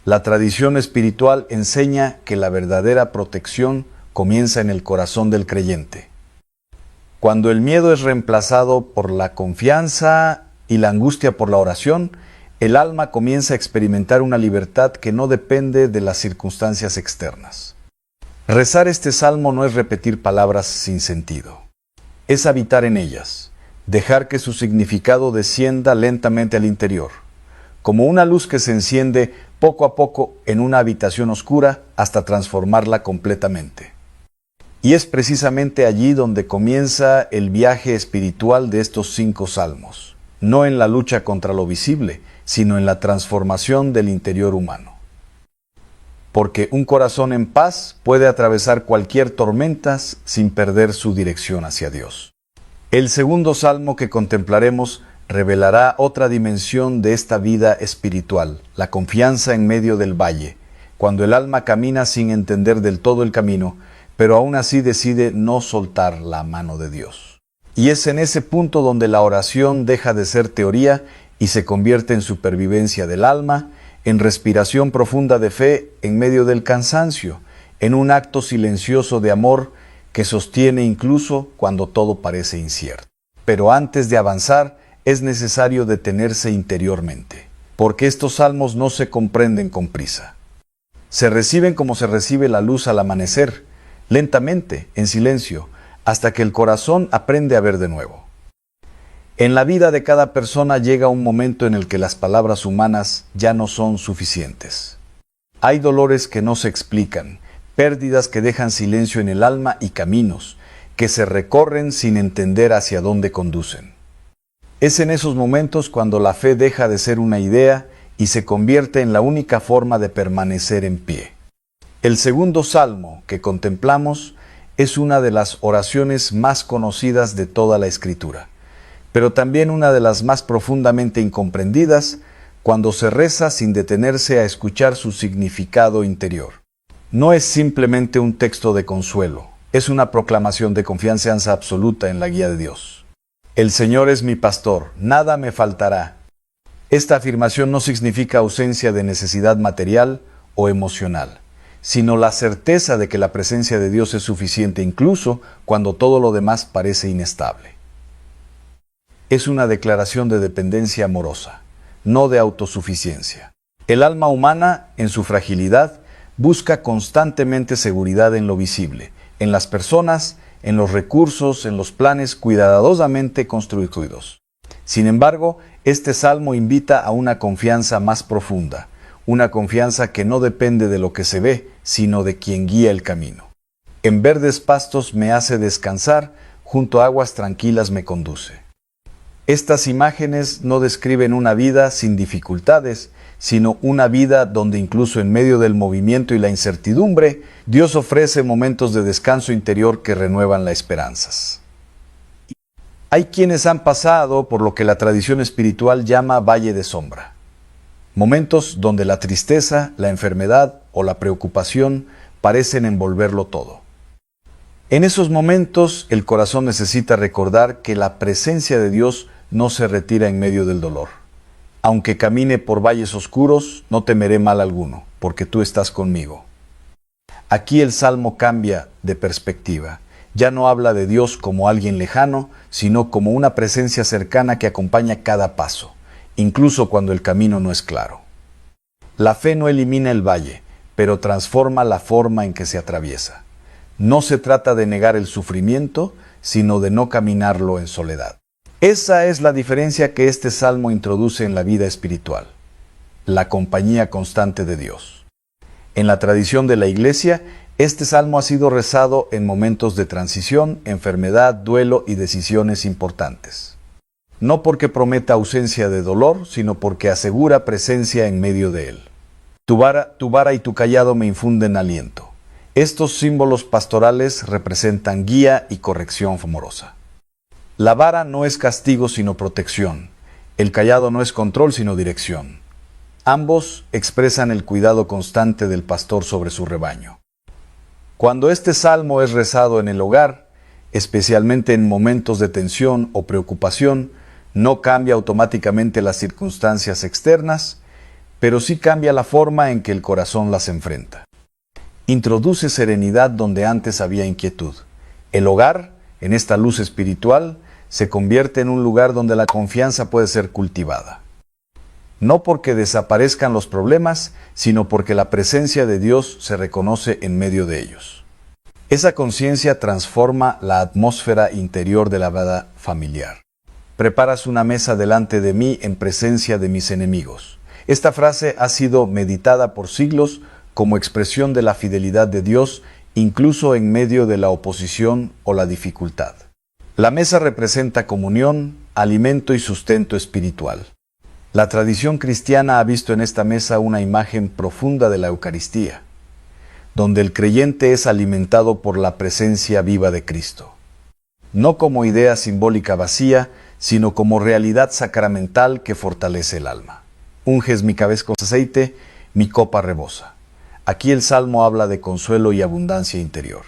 La tradición espiritual enseña que la verdadera protección comienza en el corazón del creyente. Cuando el miedo es reemplazado por la confianza y la angustia por la oración, el alma comienza a experimentar una libertad que no depende de las circunstancias externas. Rezar este salmo no es repetir palabras sin sentido. Es habitar en ellas, dejar que su significado descienda lentamente al interior, como una luz que se enciende poco a poco en una habitación oscura hasta transformarla completamente. Y es precisamente allí donde comienza el viaje espiritual de estos 5 salmos, no en la lucha contra lo visible, sino en la transformación del interior humano. Porque un corazón en paz puede atravesar cualquier tormenta sin perder su dirección hacia Dios. El segundo salmo que contemplaremos revelará otra dimensión de esta vida espiritual, la confianza en medio del valle, cuando el alma camina sin entender del todo el camino, pero aún así decide no soltar la mano de Dios. Y es en ese punto donde la oración deja de ser teoría y se convierte en supervivencia del alma, en respiración profunda de fe en medio del cansancio, en un acto silencioso de amor que sostiene incluso cuando todo parece incierto. Pero antes de avanzar, es necesario detenerse interiormente, porque estos salmos no se comprenden con prisa. Se reciben como se recibe la luz al amanecer, lentamente, en silencio, hasta que el corazón aprende a ver de nuevo. En la vida de cada persona llega un momento en el que las palabras humanas ya no son suficientes. Hay dolores que no se explican, pérdidas que dejan silencio en el alma y caminos que se recorren sin entender hacia dónde conducen. Es en esos momentos cuando la fe deja de ser una idea y se convierte en la única forma de permanecer en pie. El segundo salmo que contemplamos es una de las oraciones más conocidas de toda la Escritura, pero también una de las más profundamente incomprendidas cuando se reza sin detenerse a escuchar su significado interior. No es simplemente un texto de consuelo, es una proclamación de confianza absoluta en la guía de Dios. El Señor es mi pastor, nada me faltará. Esta afirmación no significa ausencia de necesidad material o emocional, sino la certeza de que la presencia de Dios es suficiente incluso cuando todo lo demás parece inestable. Es una declaración de dependencia amorosa, no de autosuficiencia. El alma humana, en su fragilidad, busca constantemente seguridad en lo visible, en las personas, en los recursos, en los planes cuidadosamente construidos. Sin embargo, este salmo invita a una confianza más profunda, una confianza que no depende de lo que se ve, sino de quien guía el camino. En verdes pastos me hace descansar, junto a aguas tranquilas me conduce. Estas imágenes no describen una vida sin dificultades, sino una vida donde incluso en medio del movimiento y la incertidumbre, Dios ofrece momentos de descanso interior que renuevan las esperanzas. Hay quienes han pasado por lo que la tradición espiritual llama valle de sombra. Momentos donde la tristeza, la enfermedad o la preocupación parecen envolverlo todo. En esos momentos, el corazón necesita recordar que la presencia de Dios no se retira en medio del dolor. Aunque camine por valles oscuros, no temeré mal alguno, porque tú estás conmigo. Aquí el salmo cambia de perspectiva. Ya no habla de Dios como alguien lejano, sino como una presencia cercana que acompaña cada paso, incluso cuando el camino no es claro. La fe no elimina el valle, pero transforma la forma en que se atraviesa. No se trata de negar el sufrimiento, sino de no caminarlo en soledad. Esa es la diferencia que este salmo introduce en la vida espiritual, la compañía constante de Dios. En la tradición de la Iglesia, este salmo ha sido rezado en momentos de transición, enfermedad, duelo y decisiones importantes. No porque prometa ausencia de dolor, sino porque asegura presencia en medio de él. Tu vara y tu cayado me infunden aliento. Estos símbolos pastorales representan guía y corrección amorosa. La vara no es castigo sino protección. El cayado no es control sino dirección. Ambos expresan el cuidado constante del pastor sobre su rebaño. Cuando este salmo es rezado en el hogar, especialmente en momentos de tensión o preocupación, no cambia automáticamente las circunstancias externas, pero sí cambia la forma en que el corazón las enfrenta. Introduce serenidad donde antes había inquietud. El hogar, en esta luz espiritual, se convierte en un lugar donde la confianza puede ser cultivada. No porque desaparezcan los problemas, sino porque la presencia de Dios se reconoce en medio de ellos. Esa conciencia transforma la atmósfera interior de la vida familiar. Preparas una mesa delante de mí en presencia de mis enemigos. Esta frase ha sido meditada por siglos como expresión de la fidelidad de Dios, incluso en medio de la oposición o la dificultad. La mesa representa comunión, alimento y sustento espiritual. La tradición cristiana ha visto en esta mesa una imagen profunda de la Eucaristía, donde el creyente es alimentado por la presencia viva de Cristo. No como idea simbólica vacía, sino como realidad sacramental que fortalece el alma. Unges mi cabeza con aceite, mi copa rebosa. Aquí el Salmo habla de consuelo y abundancia interior.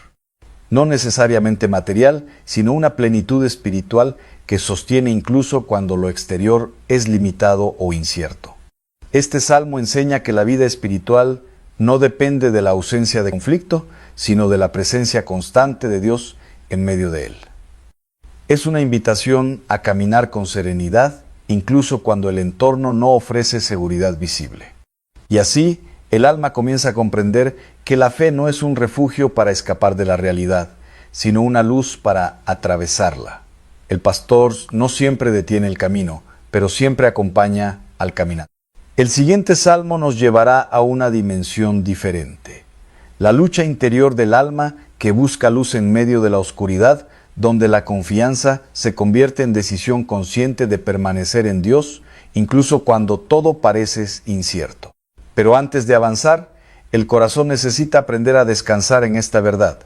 No necesariamente material, sino una plenitud espiritual que sostiene incluso cuando lo exterior es limitado o incierto. Este salmo enseña que la vida espiritual no depende de la ausencia de conflicto, sino de la presencia constante de Dios en medio de él. Es una invitación a caminar con serenidad, incluso cuando el entorno no ofrece seguridad visible. Y así, el alma comienza a comprender que la fe no es un refugio para escapar de la realidad, sino una luz para atravesarla. El pastor no siempre detiene el camino, pero siempre acompaña al caminante. El siguiente salmo nos llevará a una dimensión diferente. La lucha interior del alma que busca luz en medio de la oscuridad, donde la confianza se convierte en decisión consciente de permanecer en Dios, incluso cuando todo parece incierto. Pero antes de avanzar, el corazón necesita aprender a descansar en esta verdad.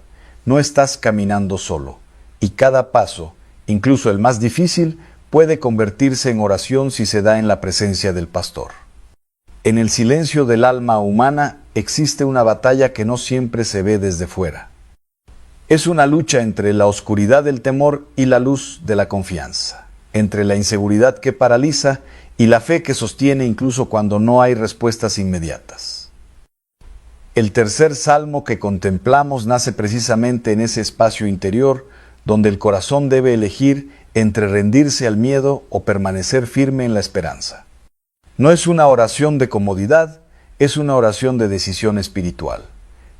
No estás caminando solo, y cada paso, incluso el más difícil, puede convertirse en oración si se da en la presencia del pastor. En el silencio del alma humana existe una batalla que no siempre se ve desde fuera. Es una lucha entre la oscuridad del temor y la luz de la confianza, entre la inseguridad que paraliza y la fe que sostiene incluso cuando no hay respuestas inmediatas. El tercer salmo que contemplamos nace precisamente en ese espacio interior donde el corazón debe elegir entre rendirse al miedo o permanecer firme en la esperanza. No es una oración de comodidad, es una oración de decisión espiritual.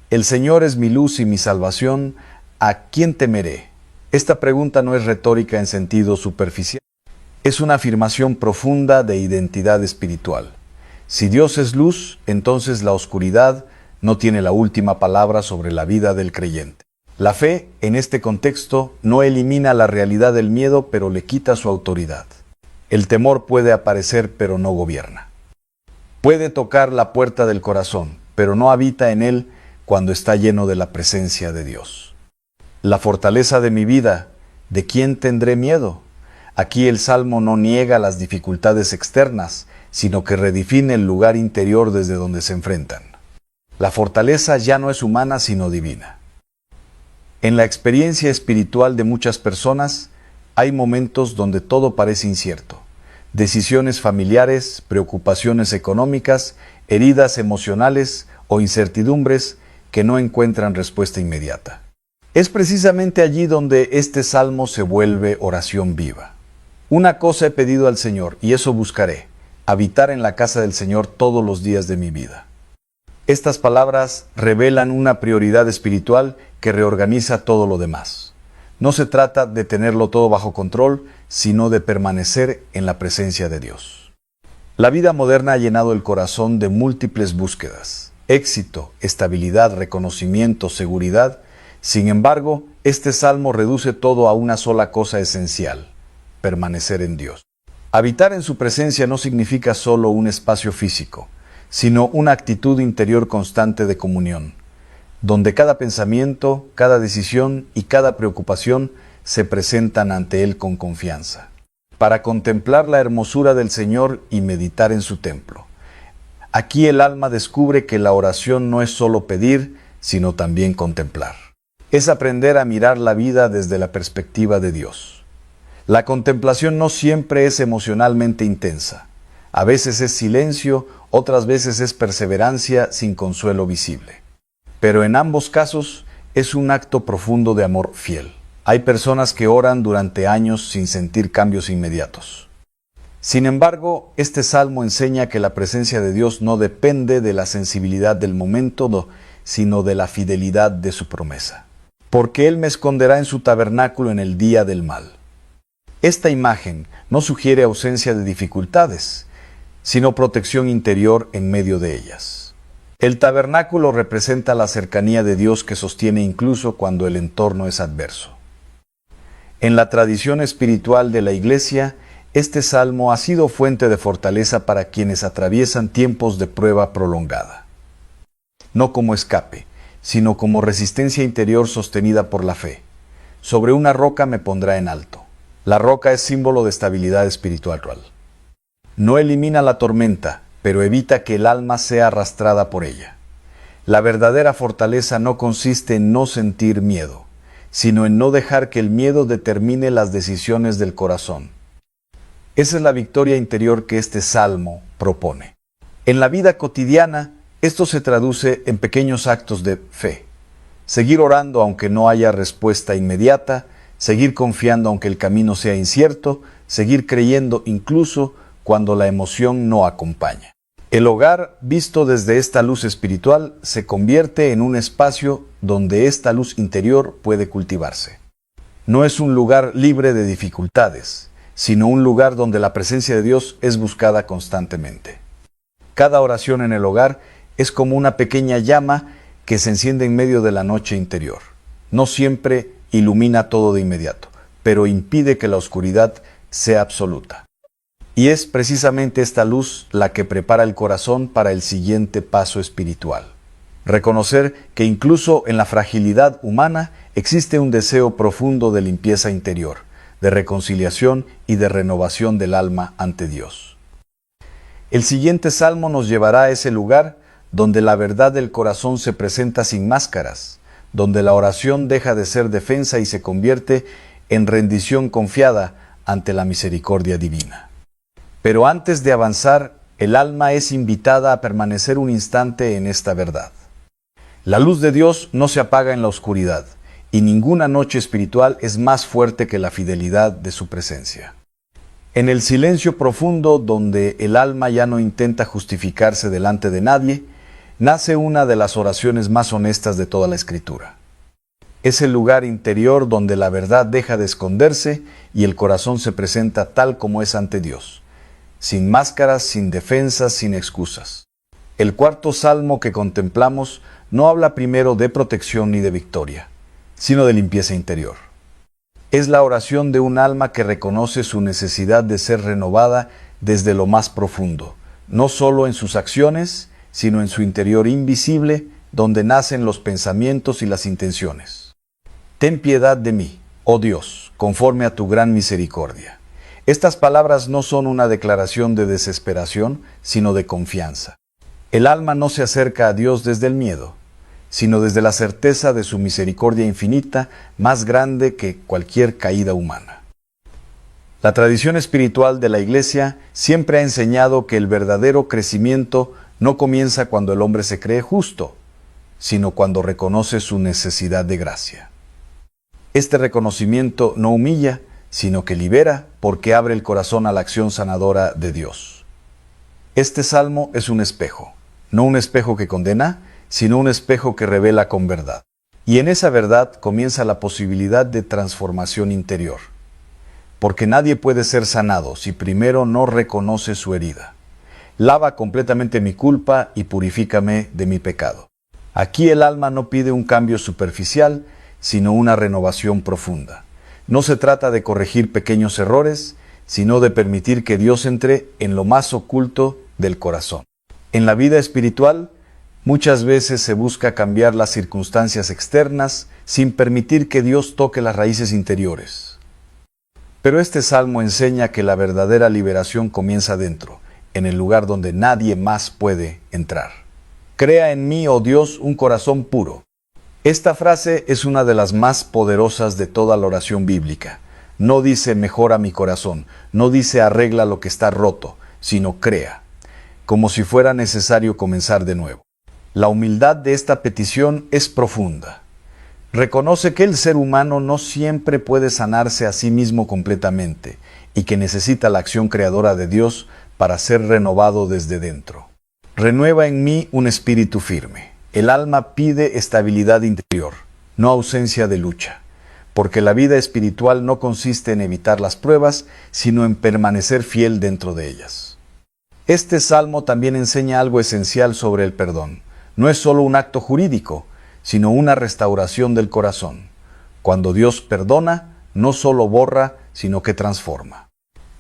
El Señor es mi luz y mi salvación, ¿a quién temeré? Esta pregunta no es retórica en sentido superficial. Es una afirmación profunda de identidad espiritual. Si Dios es luz, entonces la oscuridad no tiene la última palabra sobre la vida del creyente. La fe, en este contexto, no elimina la realidad del miedo, pero le quita su autoridad. El temor puede aparecer, pero no gobierna. Puede tocar la puerta del corazón, pero no habita en él cuando está lleno de la presencia de Dios. La fortaleza de mi vida, ¿de quién tendré miedo? Aquí el Salmo no niega las dificultades externas, sino que redefine el lugar interior desde donde se enfrentan. La fortaleza ya no es humana, sino divina. En la experiencia espiritual de muchas personas, hay momentos donde todo parece incierto. Decisiones familiares, preocupaciones económicas, heridas emocionales o incertidumbres que no encuentran respuesta inmediata. Es precisamente allí donde este salmo se vuelve oración viva. Una cosa he pedido al Señor, y eso buscaré, habitar en la casa del Señor todos los días de mi vida. Estas palabras revelan una prioridad espiritual que reorganiza todo lo demás. No se trata de tenerlo todo bajo control, sino de permanecer en la presencia de Dios. La vida moderna ha llenado el corazón de múltiples búsquedas: éxito, estabilidad, reconocimiento, seguridad. Sin embargo, este salmo reduce todo a una sola cosa esencial: permanecer en Dios. Habitar en su presencia no significa solo un espacio físico, sino una actitud interior constante de comunión, donde cada pensamiento, cada decisión y cada preocupación se presentan ante Él con confianza, para contemplar la hermosura del Señor y meditar en su templo. Aquí el alma descubre que la oración no es solo pedir, sino también contemplar. Es aprender a mirar la vida desde la perspectiva de Dios. La contemplación no siempre es emocionalmente intensa. A veces es silencio, otras veces es perseverancia sin consuelo visible. Pero en ambos casos es un acto profundo de amor fiel. Hay personas que oran durante años sin sentir cambios inmediatos. Sin embargo, este salmo enseña que la presencia de Dios no depende de la sensibilidad del momento, sino de la fidelidad de su promesa. Porque Él me esconderá en su tabernáculo en el día del mal. Esta imagen no sugiere ausencia de dificultades, sino protección interior en medio de ellas. El tabernáculo representa la cercanía de Dios que sostiene incluso cuando el entorno es adverso. En la tradición espiritual de la Iglesia, este salmo ha sido fuente de fortaleza para quienes atraviesan tiempos de prueba prolongada. No como escape, sino como resistencia interior sostenida por la fe. Sobre una roca me pondrá en alto. La roca es símbolo de estabilidad espiritual. No elimina la tormenta, pero evita que el alma sea arrastrada por ella. La verdadera fortaleza no consiste en no sentir miedo, sino en no dejar que el miedo determine las decisiones del corazón. Esa es la victoria interior que este salmo propone. En la vida cotidiana, Esto se traduce en pequeños actos de fe. Seguir orando aunque no haya respuesta inmediata, seguir confiando aunque el camino sea incierto, seguir creyendo incluso cuando la emoción no acompaña. El hogar, visto desde esta luz espiritual, se convierte en un espacio donde esta luz interior puede cultivarse. No es un lugar libre de dificultades, sino un lugar donde la presencia de Dios es buscada constantemente. Cada oración en el hogar es como una pequeña llama que se enciende en medio de la noche interior. No siempre ilumina todo de inmediato, pero impide que la oscuridad sea absoluta. Y es precisamente esta luz la que prepara el corazón para el siguiente paso espiritual. Reconocer que incluso en la fragilidad humana existe un deseo profundo de limpieza interior, de reconciliación y de renovación del alma ante Dios. El siguiente salmo nos llevará a ese lugar donde la verdad del corazón se presenta sin máscaras, donde la oración deja de ser defensa y se convierte en rendición confiada ante la misericordia divina. Pero antes de avanzar, el alma es invitada a permanecer un instante en esta verdad. La luz de Dios no se apaga en la oscuridad, y ninguna noche espiritual es más fuerte que la fidelidad de su presencia. En el silencio profundo, donde el alma ya no intenta justificarse delante de nadie, nace una de las oraciones más honestas de toda la Escritura. Es el lugar interior donde la verdad deja de esconderse y el corazón se presenta tal como es ante Dios, sin máscaras, sin defensas, sin excusas. El cuarto salmo que contemplamos no habla primero de protección ni de victoria, sino de limpieza interior. Es la oración de un alma que reconoce su necesidad de ser renovada desde lo más profundo, no solo en sus acciones, sino en su interior invisible, donde nacen los pensamientos y las intenciones. Ten piedad de mí, oh Dios, conforme a tu gran misericordia. Estas palabras no son una declaración de desesperación, sino de confianza. El alma no se acerca a Dios desde el miedo, sino desde la certeza de su misericordia infinita, más grande que cualquier caída humana. La tradición espiritual de la Iglesia siempre ha enseñado que el verdadero crecimiento no comienza cuando el hombre se cree justo, sino cuando reconoce su necesidad de gracia. Este reconocimiento no humilla, sino que libera, porque abre el corazón a la acción sanadora de Dios. Este salmo es un espejo, no un espejo que condena, sino un espejo que revela con verdad. Y en esa verdad comienza la posibilidad de transformación interior, porque nadie puede ser sanado si primero no reconoce su herida. Lava completamente mi culpa y purifícame de mi pecado. Aquí el alma no pide un cambio superficial, sino una renovación profunda. No se trata de corregir pequeños errores, sino de permitir que Dios entre en lo más oculto del corazón. En la vida espiritual, muchas veces se busca cambiar las circunstancias externas sin permitir que Dios toque las raíces interiores. Pero este salmo enseña que la verdadera liberación comienza dentro, en el lugar donde nadie más puede entrar. Crea en mí, oh Dios, un corazón puro. Esta frase es una de las más poderosas de toda la oración bíblica. No dice mejora mi corazón, no dice arregla lo que está roto, sino crea, como si fuera necesario comenzar de nuevo. La humildad de esta petición es profunda. Reconoce que el ser humano no siempre puede sanarse a sí mismo completamente y que necesita la acción creadora de Dios para ser renovado desde dentro. Renueva en mí un espíritu firme. El alma pide estabilidad interior, no ausencia de lucha, porque la vida espiritual no consiste en evitar las pruebas, sino en permanecer fiel dentro de ellas. Este salmo también enseña algo esencial sobre el perdón. No es solo un acto jurídico, sino una restauración del corazón. Cuando Dios perdona, no solo borra, sino que transforma.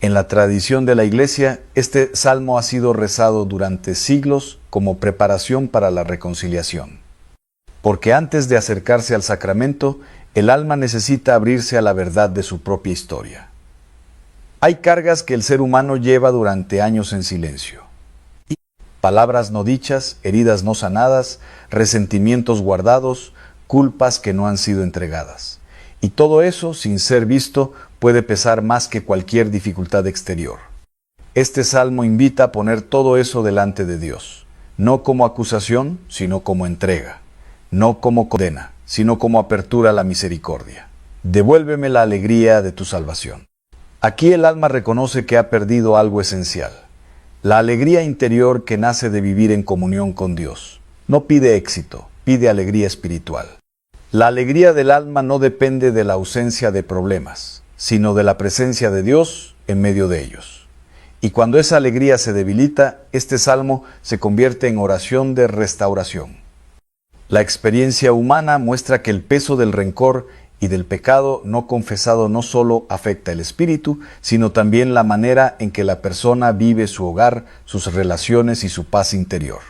En la tradición de la Iglesia, este salmo ha sido rezado durante siglos como preparación para la reconciliación. Porque antes de acercarse al sacramento, el alma necesita abrirse a la verdad de su propia historia. Hay cargas que el ser humano lleva durante años en silencio. Palabras no dichas, heridas no sanadas, resentimientos guardados, culpas que no han sido entregadas. Y todo eso, sin ser visto, puede pesar más que cualquier dificultad exterior. Este salmo invita a poner todo eso delante de Dios. no como acusación, sino como entrega, no como condena, sino como apertura a la misericordia. Devuélveme la alegría de tu salvación. Aquí el alma reconoce que ha perdido algo esencial, la alegría interior que nace de vivir en comunión con Dios. No pide éxito, pide alegría espiritual. La alegría del alma no depende de la ausencia de problemas, sino de la presencia de Dios en medio de ellos. Y cuando esa alegría se debilita, este salmo se convierte en oración de restauración. La experiencia humana muestra que el peso del rencor y del pecado no confesado no solo afecta el espíritu, sino también la manera en que la persona vive su hogar, sus relaciones y su paz interior.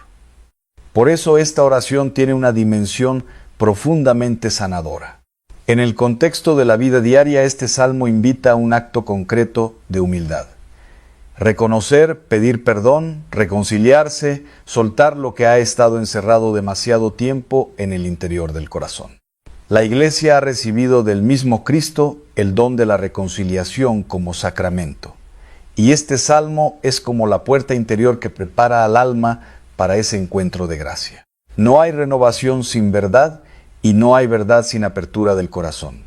Por eso esta oración tiene una dimensión profundamente sanadora. En el contexto de la vida diaria, este salmo invita a un acto concreto de humildad. Reconocer, pedir perdón, reconciliarse, soltar lo que ha estado encerrado demasiado tiempo en el interior del corazón. La Iglesia ha recibido del mismo Cristo el don de la reconciliación como sacramento. Y este salmo es como la puerta interior que prepara al alma para ese encuentro de gracia. No hay renovación sin verdad y no hay verdad sin apertura del corazón.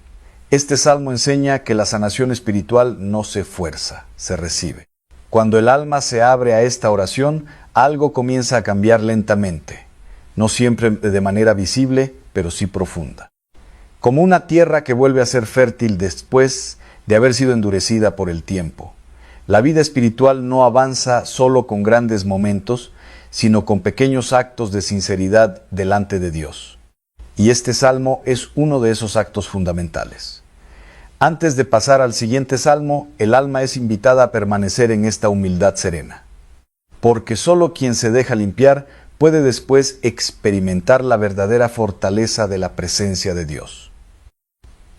Este salmo enseña que la sanación espiritual no se fuerza, se recibe. Cuando el alma se abre a esta oración, algo comienza a cambiar lentamente, no siempre de manera visible, pero sí profunda. Como una tierra que vuelve a ser fértil después de haber sido endurecida por el tiempo. La vida espiritual no avanza solo con grandes momentos, sino con pequeños actos de sinceridad delante de Dios. Y este salmo es uno de esos actos fundamentales. Antes de pasar al siguiente salmo, el alma es invitada a permanecer en esta humildad serena. Porque solo quien se deja limpiar puede después experimentar la verdadera fortaleza de la presencia de Dios.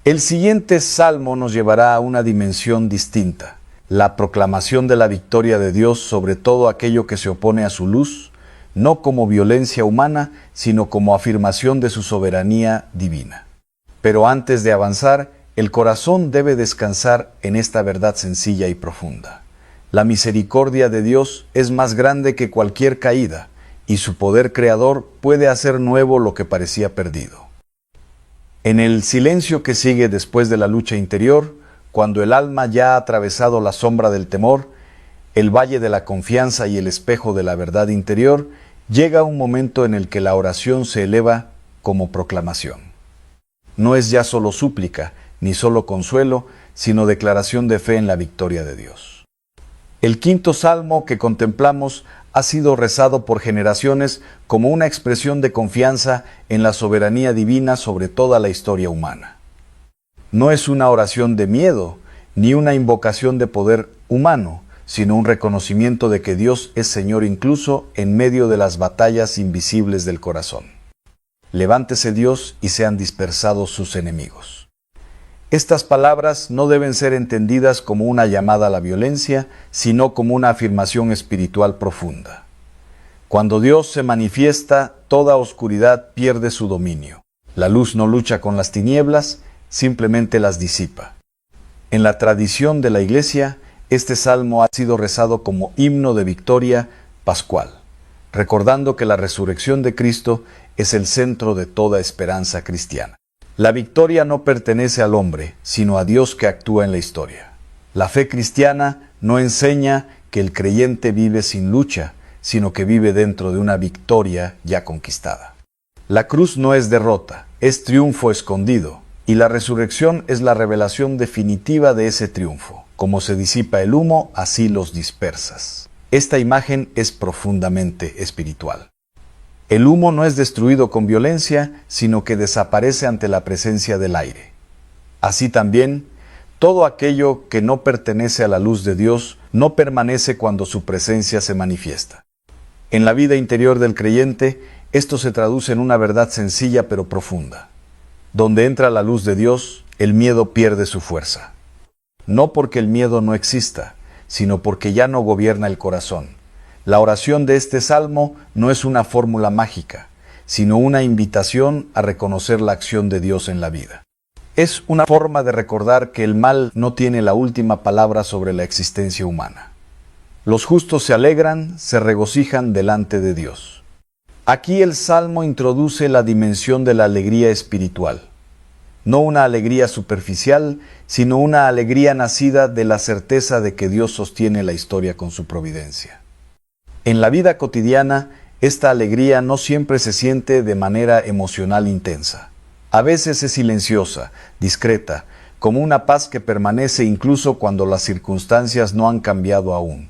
El siguiente salmo nos llevará a una dimensión distinta, la proclamación de la victoria de Dios sobre todo aquello que se opone a su luz, no como violencia humana, sino como afirmación de su soberanía divina. Pero antes de avanzar, el corazón debe descansar en esta verdad sencilla y profunda. La misericordia de Dios es más grande que cualquier caída, y su poder creador puede hacer nuevo lo que parecía perdido. En el silencio que sigue después de la lucha interior, cuando el alma ya ha atravesado la sombra del temor, el valle de la confianza y el espejo de la verdad interior, llega un momento en el que la oración se eleva como proclamación. No es ya solo súplica, ni solo consuelo, sino declaración de fe en la victoria de Dios. El quinto salmo que contemplamos ha sido rezado por generaciones como una expresión de confianza en la soberanía divina sobre toda la historia humana. No es una oración de miedo, ni una invocación de poder humano, sino un reconocimiento de que Dios es Señor incluso en medio de las batallas invisibles del corazón. Levántese Dios y sean dispersados sus enemigos. Estas palabras no deben ser entendidas como una llamada a la violencia, sino como una afirmación espiritual profunda. Cuando Dios se manifiesta, toda oscuridad pierde su dominio. La luz no lucha con las tinieblas, simplemente las disipa. En la tradición de la Iglesia, este salmo ha sido rezado como himno de victoria pascual, recordando que la resurrección de Cristo es el centro de toda esperanza cristiana. La victoria no pertenece al hombre, sino a Dios que actúa en la historia. La fe cristiana no enseña que el creyente vive sin lucha, sino que vive dentro de una victoria ya conquistada. La cruz no es derrota, es triunfo escondido, y la resurrección es la revelación definitiva de ese triunfo. Como se disipa el humo, así los dispersas. Esta imagen es profundamente espiritual. El humo no es destruido con violencia, sino que desaparece ante la presencia del aire. Así también, todo aquello que no pertenece a la luz de Dios no permanece cuando su presencia se manifiesta. En la vida interior del creyente, esto se traduce en una verdad sencilla pero profunda. Donde entra la luz de Dios, el miedo pierde su fuerza. No porque el miedo no exista, sino porque ya no gobierna el corazón. La oración de este salmo no es una fórmula mágica, sino una invitación a reconocer la acción de Dios en la vida. Es una forma de recordar que el mal no tiene la última palabra sobre la existencia humana. Los justos se alegran, se regocijan delante de Dios. Aquí el Salmo introduce la dimensión de la alegría espiritual. No una alegría superficial, sino una alegría nacida de la certeza de que Dios sostiene la historia con su providencia. En la vida cotidiana, esta alegría no siempre se siente de manera emocional intensa. A veces es silenciosa, discreta, como una paz que permanece incluso cuando las circunstancias no han cambiado aún.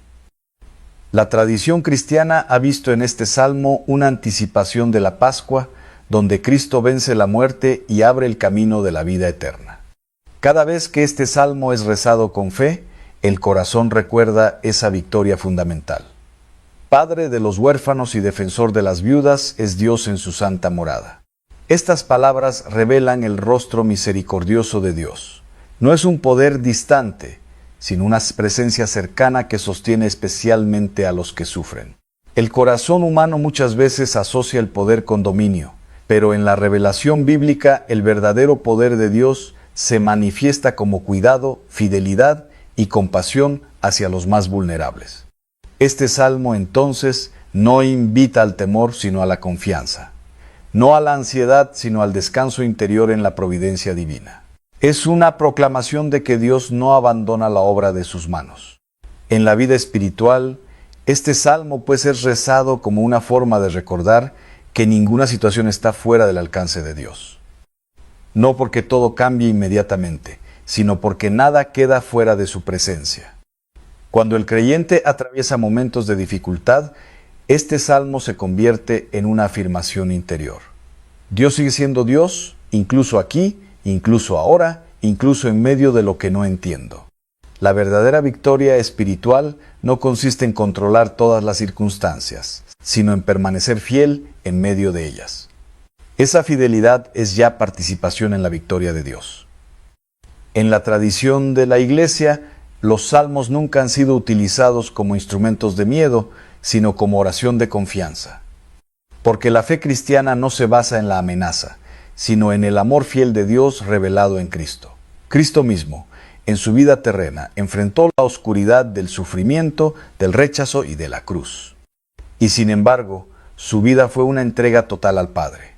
La tradición cristiana ha visto en este salmo una anticipación de la Pascua, donde Cristo vence la muerte y abre el camino de la vida eterna. Cada vez que este salmo es rezado con fe, el corazón recuerda esa victoria fundamental. Padre de los huérfanos y defensor de las viudas es Dios en su santa morada. Estas palabras revelan el rostro misericordioso de Dios. No es un poder distante, sino una presencia cercana que sostiene especialmente a los que sufren. El corazón humano muchas veces asocia el poder con dominio, pero en la revelación bíblica el verdadero poder de Dios se manifiesta como cuidado, fidelidad y compasión hacia los más vulnerables. Este salmo entonces no invita al temor sino a la confianza, no a la ansiedad sino al descanso interior en la providencia divina. Es una proclamación de que Dios no abandona la obra de sus manos. En la vida espiritual, este salmo puede ser rezado como una forma de recordar que ninguna situación está fuera del alcance de Dios. No porque todo cambie inmediatamente, sino porque nada queda fuera de su presencia. Cuando el creyente atraviesa momentos de dificultad, este salmo se convierte en una afirmación interior. Dios sigue siendo Dios, incluso aquí, incluso ahora, incluso en medio de lo que no entiendo. La verdadera victoria espiritual no consiste en controlar todas las circunstancias, sino en permanecer fiel en medio de ellas. Esa fidelidad es ya participación en la victoria de Dios. En la tradición de la Iglesia, los salmos nunca han sido utilizados como instrumentos de miedo, sino como oración de confianza. Porque la fe cristiana no se basa en la amenaza, sino en el amor fiel de Dios revelado en Cristo. Cristo mismo, en su vida terrena, enfrentó la oscuridad del sufrimiento, del rechazo y de la cruz. Y sin embargo, su vida fue una entrega total al Padre.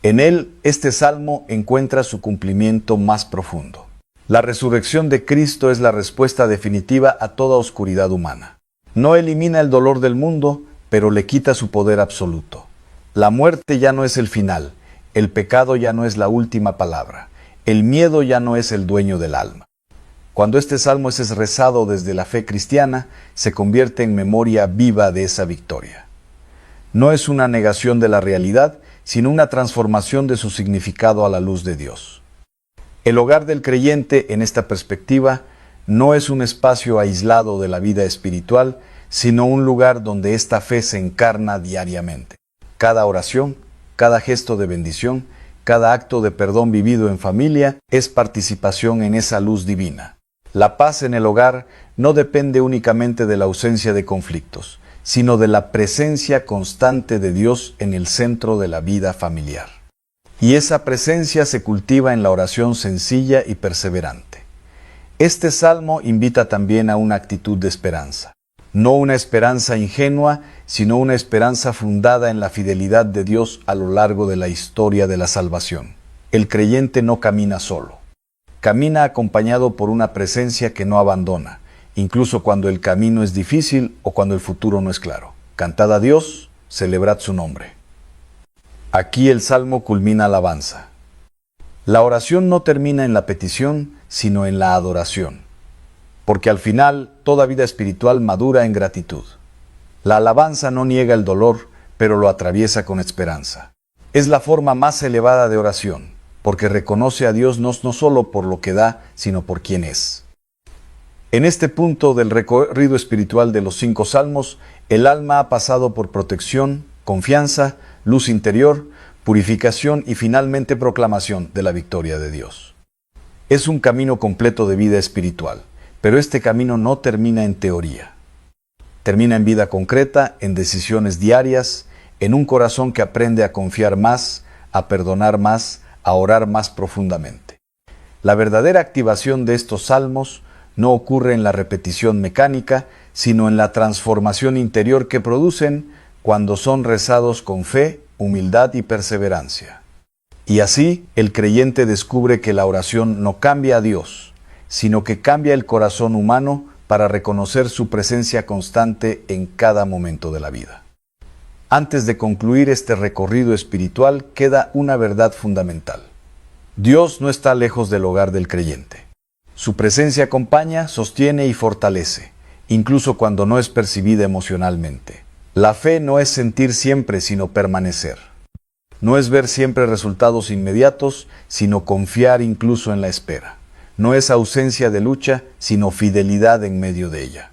En él, este salmo encuentra su cumplimiento más profundo. La resurrección de Cristo es la respuesta definitiva a toda oscuridad humana. No elimina el dolor del mundo, pero le quita su poder absoluto. La muerte ya no es el final, el pecado ya no es la última palabra, el miedo ya no es el dueño del alma. Cuando este salmo es rezado desde la fe cristiana, se convierte en memoria viva de esa victoria. No es una negación de la realidad, sino una transformación de su significado a la luz de Dios. El hogar del creyente, en esta perspectiva, no es un espacio aislado de la vida espiritual, sino un lugar donde esta fe se encarna diariamente. Cada oración, cada gesto de bendición, cada acto de perdón vivido en familia es participación en esa luz divina. La paz en el hogar no depende únicamente de la ausencia de conflictos, sino de la presencia constante de Dios en el centro de la vida familiar. Y esa presencia se cultiva en la oración sencilla y perseverante. Este salmo invita también a una actitud de esperanza. No una esperanza ingenua, sino una esperanza fundada en la fidelidad de Dios a lo largo de la historia de la salvación. El creyente no camina solo. Camina acompañado por una presencia que no abandona, incluso cuando el camino es difícil o cuando el futuro no es claro. Cantad a Dios, celebrad su nombre. Aquí el salmo culmina alabanza. La oración no termina en la petición, sino en la adoración. Porque al final, toda vida espiritual madura en gratitud. La alabanza no niega el dolor, pero lo atraviesa con esperanza. Es la forma más elevada de oración, porque reconoce a Dios no solo por lo que da, sino por quien es. En este punto del recorrido espiritual de los 5 salmos, el alma ha pasado por protección, confianza, luz interior, purificación y finalmente proclamación de la victoria de Dios. Es un camino completo de vida espiritual, pero este camino no termina en teoría. Termina en vida concreta, en decisiones diarias, en un corazón que aprende a confiar más, a perdonar más, a orar más profundamente. La verdadera activación de estos salmos no ocurre en la repetición mecánica, sino en la transformación interior que producen cuando son rezados con fe, humildad y perseverancia. Y así, el creyente descubre que la oración no cambia a Dios, sino que cambia el corazón humano para reconocer su presencia constante en cada momento de la vida. Antes de concluir este recorrido espiritual, queda una verdad fundamental. Dios no está lejos del hogar del creyente. Su presencia acompaña, sostiene y fortalece, incluso cuando no es percibida emocionalmente. La fe no es sentir siempre, sino permanecer. No es ver siempre resultados inmediatos, sino confiar incluso en la espera. No es ausencia de lucha, sino fidelidad en medio de ella.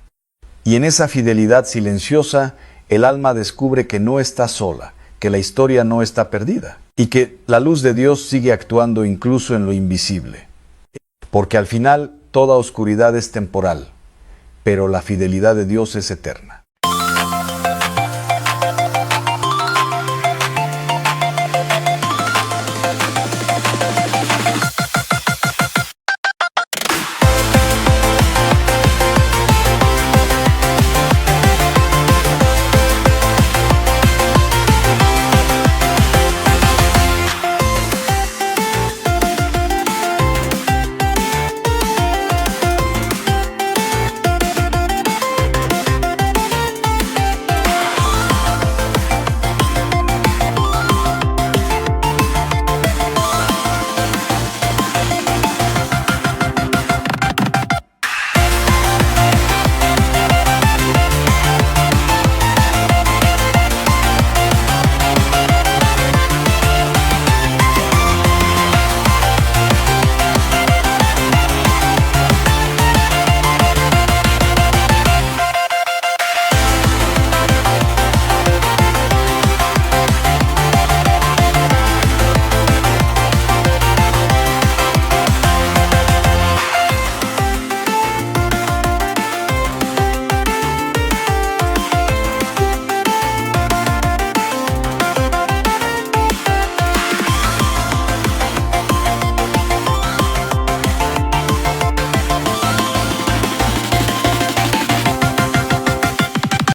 Y en esa fidelidad silenciosa, el alma descubre que no está sola, que la historia no está perdida, y que la luz de Dios sigue actuando incluso en lo invisible. Porque al final, toda oscuridad es temporal, pero la fidelidad de Dios es eterna.